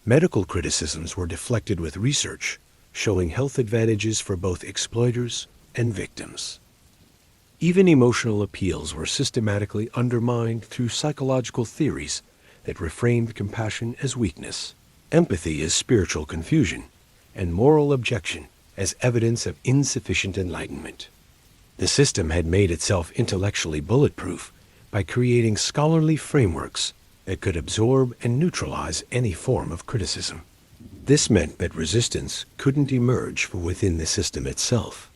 Medical criticisms were deflected with research showing health advantages for both exploiters and victims. Even emotional appeals were systematically undermined through psychological theories that reframed compassion as weakness, empathy as spiritual confusion, and moral objection as evidence of insufficient enlightenment. The system had made itself intellectually bulletproof by creating scholarly frameworks that could absorb and neutralize any form of criticism. This meant that resistance couldn't emerge from within the system itself.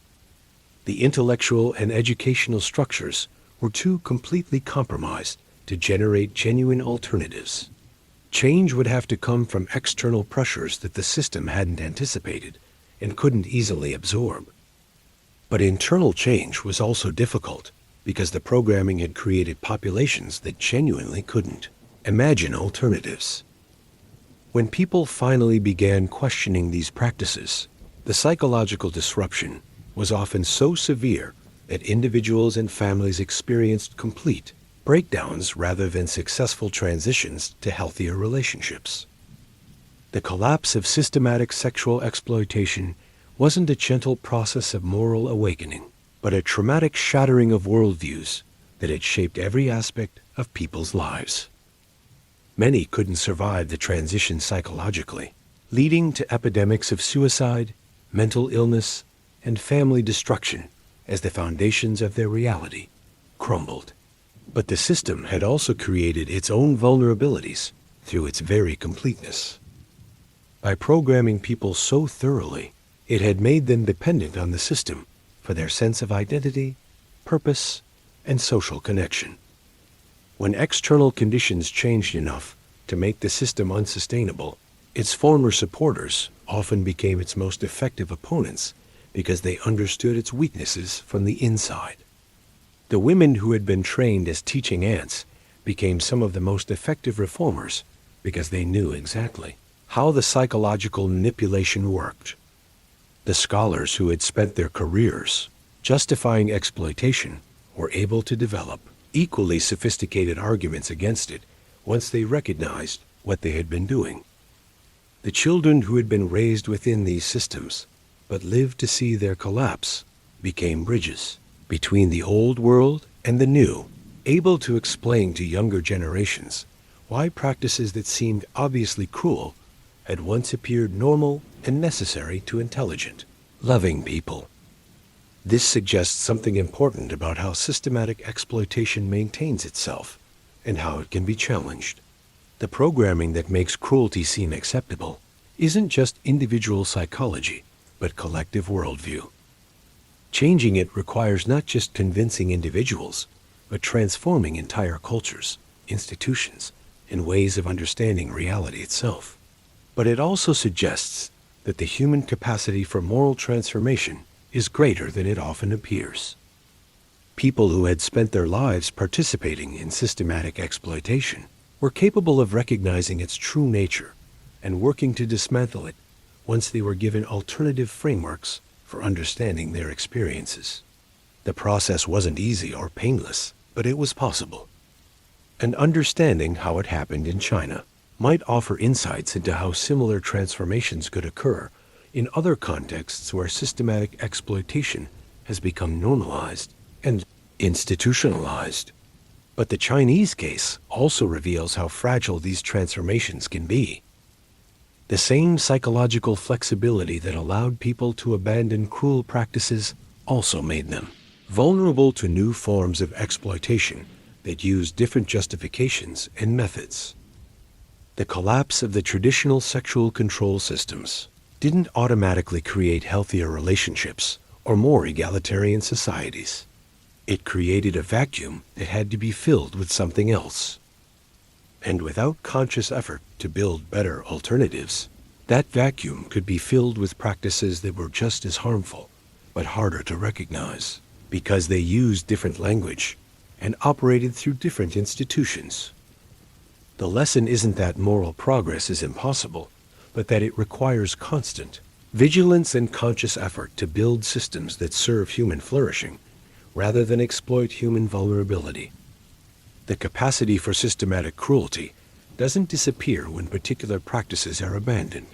The intellectual and educational structures were too completely compromised to generate genuine alternatives. Change would have to come from external pressures that the system hadn't anticipated and couldn't easily absorb. But internal change was also difficult because the programming had created populations that genuinely couldn't imagine alternatives. When people finally began questioning these practices, the psychological disruption was often so severe that individuals and families experienced complete breakdowns rather than successful transitions to healthier relationships. The collapse of systematic sexual exploitation wasn't a gentle process of moral awakening, but a traumatic shattering of worldviews that had shaped every aspect of people's lives. Many couldn't survive the transition psychologically, leading to epidemics of suicide, mental illness, and family destruction as the foundations of their reality crumbled. But the system had also created its own vulnerabilities through its very completeness. By programming people so thoroughly, it had made them dependent on the system for their sense of identity, purpose, and social connection. When external conditions changed enough to make the system unsustainable, its former supporters often became its most effective opponents because they understood its weaknesses from the inside. The women who had been trained as teaching ants became some of the most effective reformers because they knew exactly how the psychological manipulation worked. The scholars who had spent their careers justifying exploitation were able to develop equally sophisticated arguments against it once they recognized what they had been doing. The children who had been raised within these systems but lived to see their collapse became bridges between the old world and the new, able to explain to younger generations why practices that seemed obviously cruel had once appeared normal and necessary to intelligent, loving people. This suggests something important about how systematic exploitation maintains itself and how it can be challenged. The programming that makes cruelty seem acceptable isn't just individual psychology, but collective worldview. Changing it requires not just convincing individuals, but transforming entire cultures, institutions, and ways of understanding reality itself. But it also suggests that the human capacity for moral transformation is greater than it often appears. People who had spent their lives participating in systematic exploitation were capable of recognizing its true nature and working to dismantle it once they were given alternative frameworks for understanding their experiences. The process wasn't easy or painless, but it was possible. And understanding how it happened in China might offer insights into how similar transformations could occur in other contexts where systematic exploitation has become normalized and institutionalized. But the Chinese case also reveals how fragile these transformations can be. The same psychological flexibility that allowed people to abandon cruel practices also made them vulnerable to new forms of exploitation that used different justifications and methods. The collapse of the traditional sexual control systems didn't automatically create healthier relationships or more egalitarian societies. It created a vacuum that had to be filled with something else. And without conscious effort to build better alternatives, that vacuum could be filled with practices that were just as harmful, but harder to recognize, because they used different language and operated through different institutions. The lesson isn't that moral progress is impossible, but that it requires constant vigilance and conscious effort to build systems that serve human flourishing rather than exploit human vulnerability. The capacity for systematic cruelty doesn't disappear when particular practices are abandoned.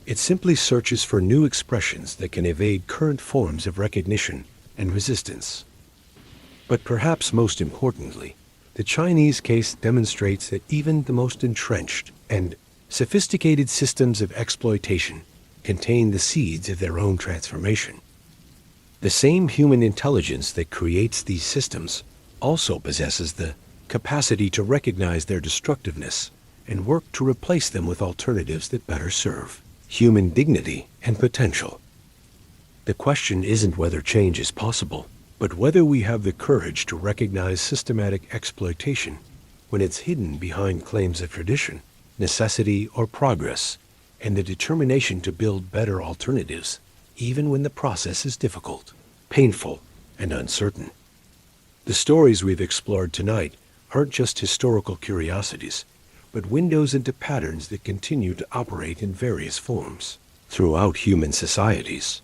It simply searches for new expressions that can evade current forms of recognition and resistance. But perhaps most importantly, the Chinese case demonstrates that even the most entrenched and sophisticated systems of exploitation contain the seeds of their own transformation. The same human intelligence that creates these systems also possesses the capacity to recognize their destructiveness and work to replace them with alternatives that better serve human dignity and potential. The question isn't whether change is possible, but whether we have the courage to recognize systematic exploitation when it's hidden behind claims of tradition, necessity, or progress, and the determination to build better alternatives, even when the process is difficult, painful, and uncertain. The stories we've explored tonight aren't just historical curiosities, but windows into patterns that continue to operate in various forms throughout human societies.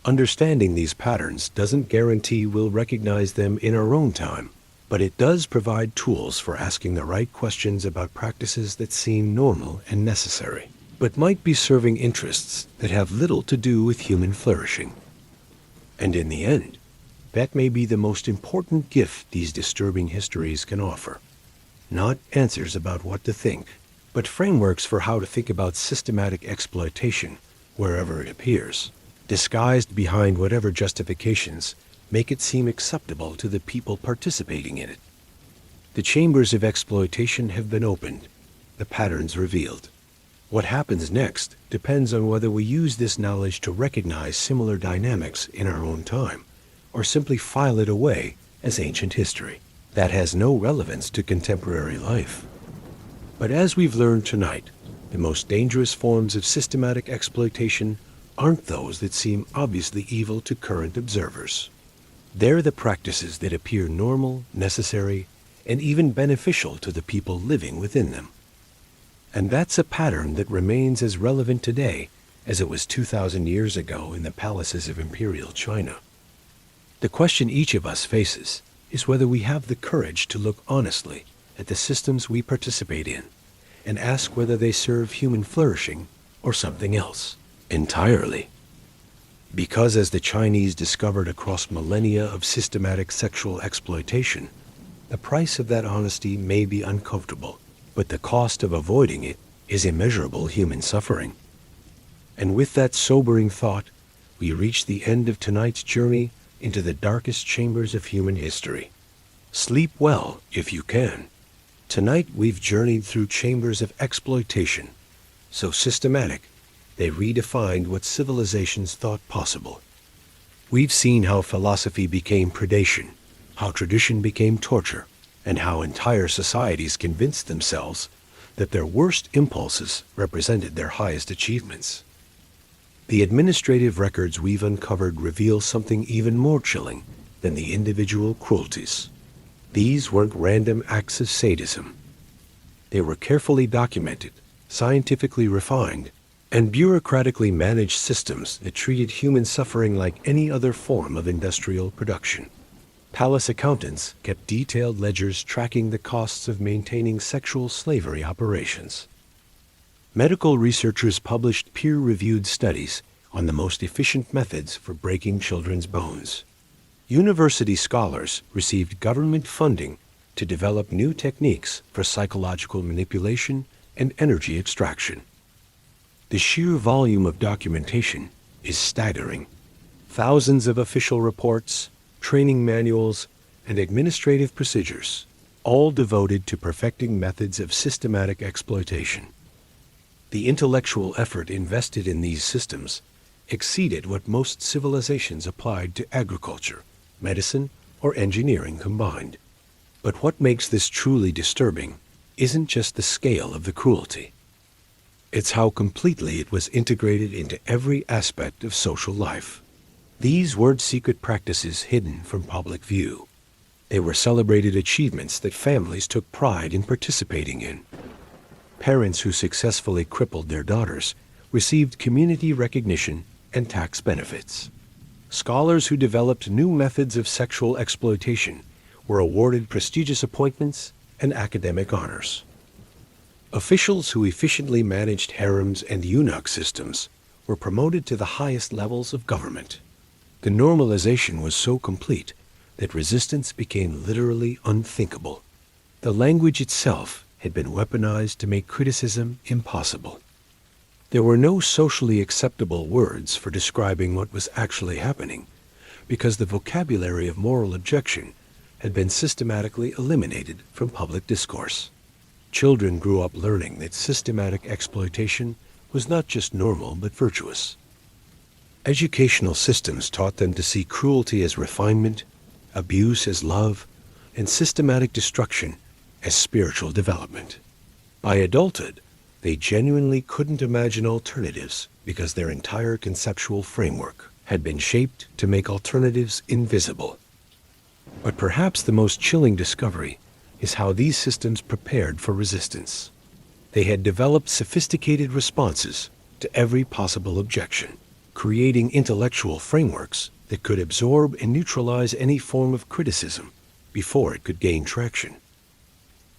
Understanding these patterns doesn't guarantee we'll recognize them in our own time, but it does provide tools for asking the right questions about practices that seem normal and necessary, but might be serving interests that have little to do with human flourishing. And in the end, that may be the most important gift these disturbing histories can offer. Not answers about what to think, but frameworks for how to think about systematic exploitation wherever it appears, disguised behind whatever justifications make it seem acceptable to the people participating in it. The chambers of exploitation have been opened, the patterns revealed. What happens next depends on whether we use this knowledge to recognize similar dynamics in our own time, or simply file it away as ancient history that has no relevance to contemporary life. But as we've learned tonight, the most dangerous forms of systematic exploitation aren't those that seem obviously evil to current observers. They're the practices that appear normal, necessary, and even beneficial to the people living within them. And that's a pattern that remains as relevant today as it was 2,000 years ago in the palaces of imperial China. The question each of us faces is whether we have the courage to look honestly at the systems we participate in and ask whether they serve human flourishing or something else entirely. Because as the Chinese discovered across millennia of systematic sexual exploitation, the price of that honesty may be uncomfortable, but the cost of avoiding it is immeasurable human suffering. And with that sobering thought, we reach the end of tonight's journey into the darkest chambers of human history. Sleep well if you can. Tonight we've journeyed through chambers of exploitation, so systematic they redefined what civilizations thought possible. We've seen how philosophy became predation, how tradition became torture, and how entire societies convinced themselves that their worst impulses represented their highest achievements. The administrative records we've uncovered reveal something even more chilling than the individual cruelties. These weren't random acts of sadism. They were carefully documented, scientifically refined, and bureaucratically managed systems that treated human suffering like any other form of industrial production. Palace accountants kept detailed ledgers tracking the costs of maintaining sexual slavery operations. Medical researchers published peer-reviewed studies on the most efficient methods for breaking children's bones. University scholars received government funding to develop new techniques for psychological manipulation and energy extraction. The sheer volume of documentation is staggering. Thousands of official reports, training manuals, and administrative procedures, all devoted to perfecting methods of systematic exploitation. The intellectual effort invested in these systems exceeded what most civilizations applied to agriculture, medicine, or engineering combined. But what makes this truly disturbing isn't just the scale of the cruelty. It's how completely it was integrated into every aspect of social life. These weren't secret practices hidden from public view. They were celebrated achievements that families took pride in participating in. Parents who successfully crippled their daughters received community recognition and tax benefits. Scholars who developed new methods of sexual exploitation were awarded prestigious appointments and academic honors. Officials who efficiently managed harems and eunuch systems were promoted to the highest levels of government. The normalization was so complete that resistance became literally unthinkable. The language itself had been weaponized to make criticism impossible. There were no socially acceptable words for describing what was actually happening, because the vocabulary of moral objection had been systematically eliminated from public discourse. Children grew up learning that systematic exploitation was not just normal but virtuous. Educational systems taught them to see cruelty as refinement, abuse as love, and systematic destruction as spiritual development. By adulthood, they genuinely couldn't imagine alternatives because their entire conceptual framework had been shaped to make alternatives invisible. But perhaps the most chilling discovery is how these systems prepared for resistance. They had developed sophisticated responses to every possible objection, creating intellectual frameworks that could absorb and neutralize any form of criticism before it could gain traction.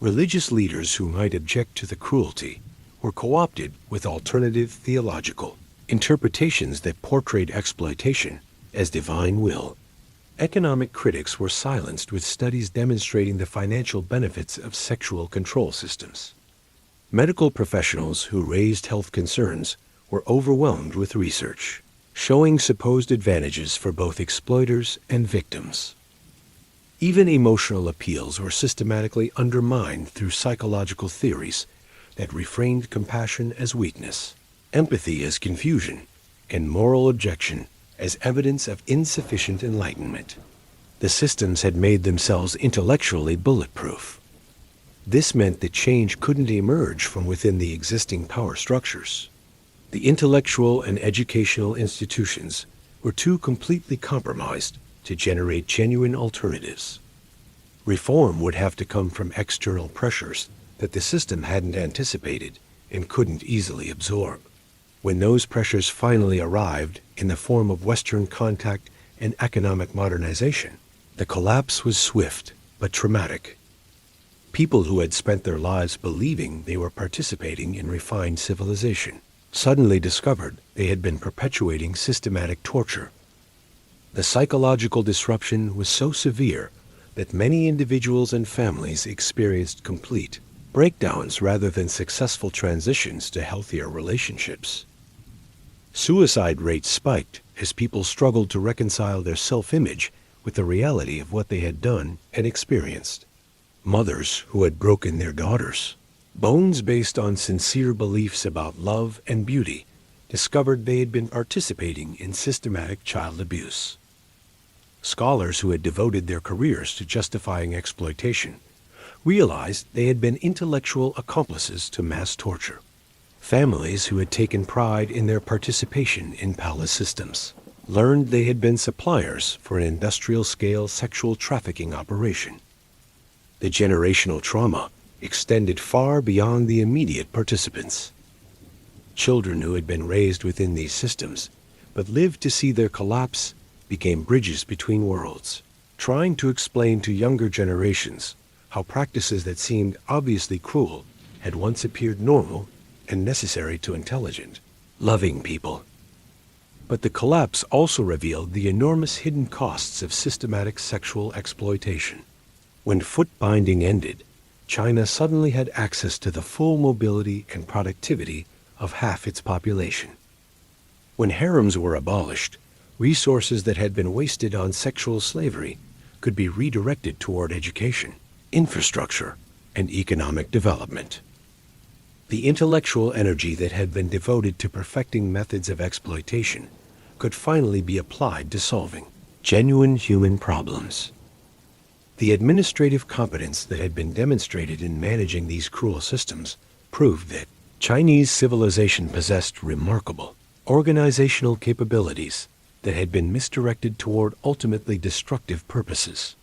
Religious leaders who might object to the cruelty were co-opted with alternative theological interpretations that portrayed exploitation as divine will. Economic critics were silenced with studies demonstrating the financial benefits of sexual control systems. Medical professionals who raised health concerns were overwhelmed with research, showing supposed advantages for both exploiters and victims. Even emotional appeals were systematically undermined through psychological theories that reframed compassion as weakness, empathy as confusion, and moral objection as evidence of insufficient enlightenment. The systems had made themselves intellectually bulletproof. This meant that change couldn't emerge from within the existing power structures. The intellectual and educational institutions were too completely compromised to generate genuine alternatives. Reform would have to come from external pressures that the system hadn't anticipated and couldn't easily absorb. When those pressures finally arrived in the form of Western contact and economic modernization, the collapse was swift but traumatic. People who had spent their lives believing they were participating in refined civilization suddenly discovered they had been perpetuating systematic torture. The psychological disruption was so severe that many individuals and families experienced complete breakdowns rather than successful transitions to healthier relationships. Suicide rates spiked as people struggled to reconcile their self-image with the reality of what they had done and experienced. Mothers who had broken their daughters' bones based on sincere beliefs about love and beauty discovered they had been participating in systematic child abuse. Scholars who had devoted their careers to justifying exploitation realized they had been intellectual accomplices to mass torture. Families who had taken pride in their participation in palace systems learned they had been suppliers for an industrial-scale sexual trafficking operation. The generational trauma extended far beyond the immediate participants. Children who had been raised within these systems but lived to see their collapse became bridges between worlds, trying to explain to younger generations how practices that seemed obviously cruel had once appeared normal and necessary to intelligent, loving people. But the collapse also revealed the enormous hidden costs of systematic sexual exploitation. When foot binding ended, China suddenly had access to the full mobility and productivity of half its population. When harems were abolished, resources that had been wasted on sexual slavery could be redirected toward education, infrastructure, and economic development. The intellectual energy that had been devoted to perfecting methods of exploitation could finally be applied to solving genuine human problems. The administrative competence that had been demonstrated in managing these cruel systems proved that Chinese civilization possessed remarkable organizational capabilities that had been misdirected toward ultimately destructive purposes.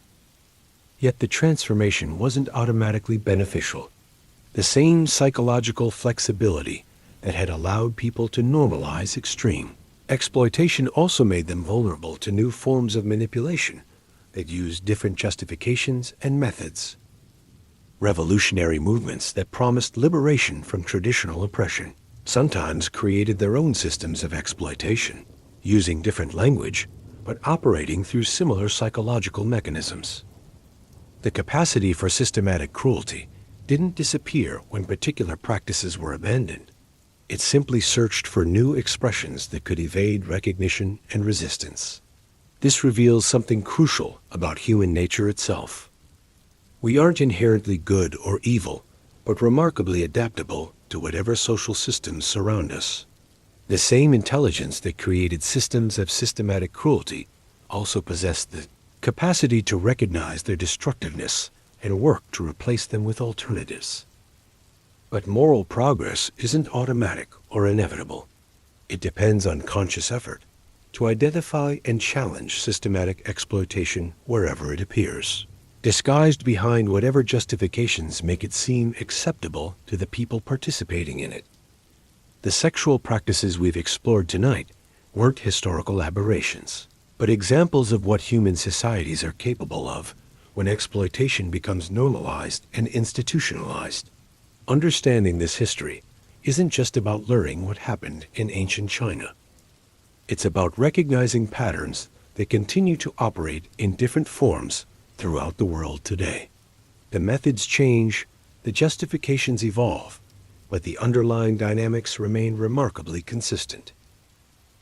Yet the transformation wasn't automatically beneficial. The same psychological flexibility that had allowed people to normalize extreme exploitation also made them vulnerable to new forms of manipulation that used different justifications and methods. Revolutionary movements that promised liberation from traditional oppression sometimes created their own systems of exploitation, using different language, but operating through similar psychological mechanisms. The capacity for systematic cruelty didn't disappear when particular practices were abandoned. It simply searched for new expressions that could evade recognition and resistance. This reveals something crucial about human nature itself. We aren't inherently good or evil, but remarkably adaptable to whatever social systems surround us. The same intelligence that created systems of systematic cruelty also possessed the capacity to recognize their destructiveness and work to replace them with alternatives. But moral progress isn't automatic or inevitable. It depends on conscious effort to identify and challenge systematic exploitation wherever it appears, disguised behind whatever justifications make it seem acceptable to the people participating in it. The sexual practices we've explored tonight weren't historical aberrations, but examples of what human societies are capable of when exploitation becomes normalized and institutionalized. Understanding this history isn't just about learning what happened in ancient China. It's about recognizing patterns that continue to operate in different forms throughout the world today. The methods change, the justifications evolve, but the underlying dynamics remain remarkably consistent.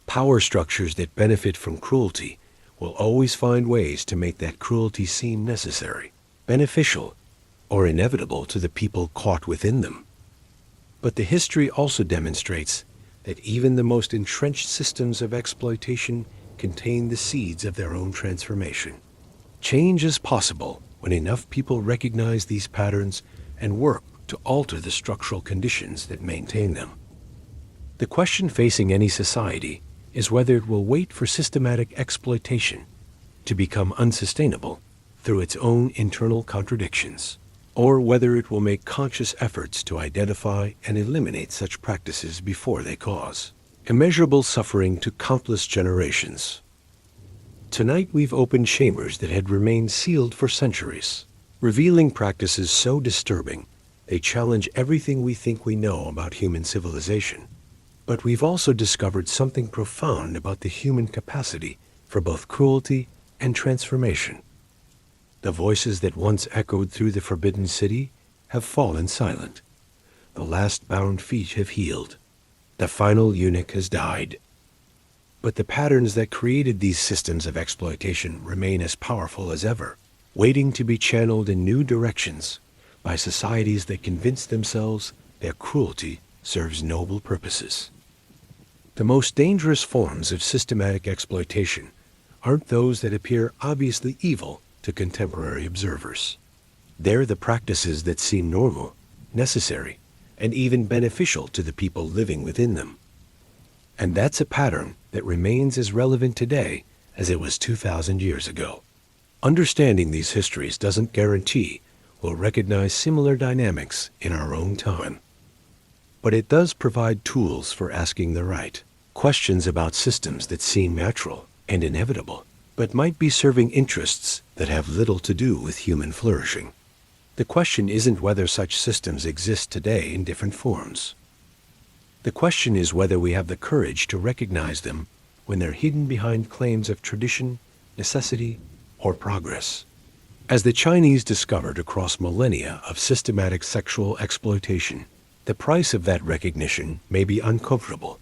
Power structures that benefit from cruelty will always find ways to make that cruelty seem necessary, beneficial, or inevitable to the people caught within them. But the history also demonstrates that even the most entrenched systems of exploitation contain the seeds of their own transformation. Change is possible when enough people recognize these patterns and work to alter the structural conditions that maintain them. The question facing any society is whether it will wait for systematic exploitation to become unsustainable through its own internal contradictions, or whether it will make conscious efforts to identify and eliminate such practices before they cause immeasurable suffering to countless generations. Tonight we've opened chambers that had remained sealed for centuries, revealing practices so disturbing they challenge everything we think we know about human civilization. But we've also discovered something profound about the human capacity for both cruelty and transformation. The voices that once echoed through the Forbidden City have fallen silent. The last bound feet have healed. The final eunuch has died. But the patterns that created these systems of exploitation remain as powerful as ever, waiting to be channeled in new directions by societies that convince themselves their cruelty serves noble purposes. The most dangerous forms of systematic exploitation aren't those that appear obviously evil to contemporary observers. They're the practices that seem normal, necessary, and even beneficial to the people living within them. And that's a pattern that remains as relevant today as it was 2,000 years ago. Understanding these histories doesn't guarantee we'll recognize similar dynamics in our own time. But it does provide tools for asking the right questions about systems that seem natural and inevitable, but might be serving interests that have little to do with human flourishing. The question isn't whether such systems exist today in different forms. The question is whether we have the courage to recognize them when they're hidden behind claims of tradition, necessity, or progress. As the Chinese discovered across millennia of systematic sexual exploitation, the price of that recognition may be uncomfortable,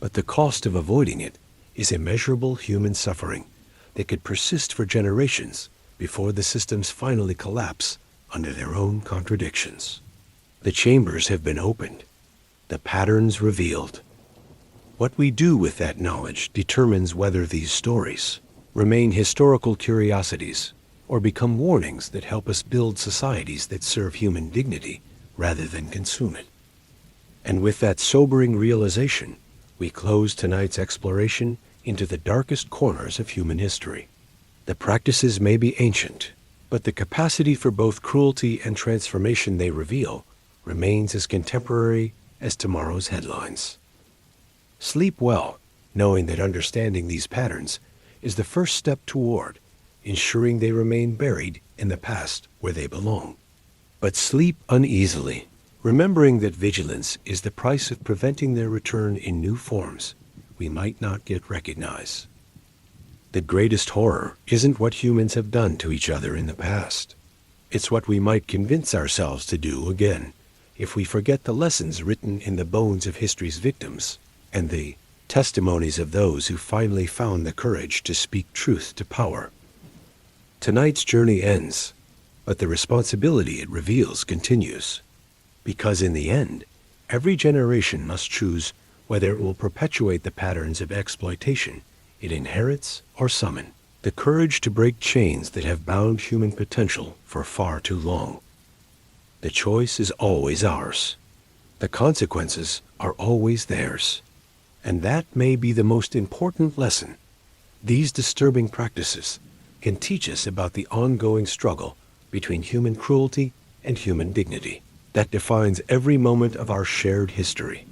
but the cost of avoiding it is immeasurable human suffering that could persist for generations before the systems finally collapse under their own contradictions. The chambers have been opened, the patterns revealed. What we do with that knowledge determines whether these stories remain historical curiosities or become warnings that help us build societies that serve human dignity rather than consume it. And with that sobering realization, we close tonight's exploration into the darkest corners of human history. The practices may be ancient, but the capacity for both cruelty and transformation they reveal remains as contemporary as tomorrow's headlines. Sleep well, knowing that understanding these patterns is the first step toward ensuring they remain buried in the past where they belong. But sleep uneasily, remembering that vigilance is the price of preventing their return in new forms we might not yet recognize. The greatest horror isn't what humans have done to each other in the past. It's what we might convince ourselves to do again if we forget the lessons written in the bones of history's victims and the testimonies of those who finally found the courage to speak truth to power. Tonight's journey ends, but the responsibility it reveals continues. Because in the end, every generation must choose whether it will perpetuate the patterns of exploitation it inherits or summon the courage to break chains that have bound human potential for far too long. The choice is always ours. The consequences are always theirs. And that may be the most important lesson these disturbing practices can teach us about the ongoing struggle between human cruelty and human dignity that defines every moment of our shared history.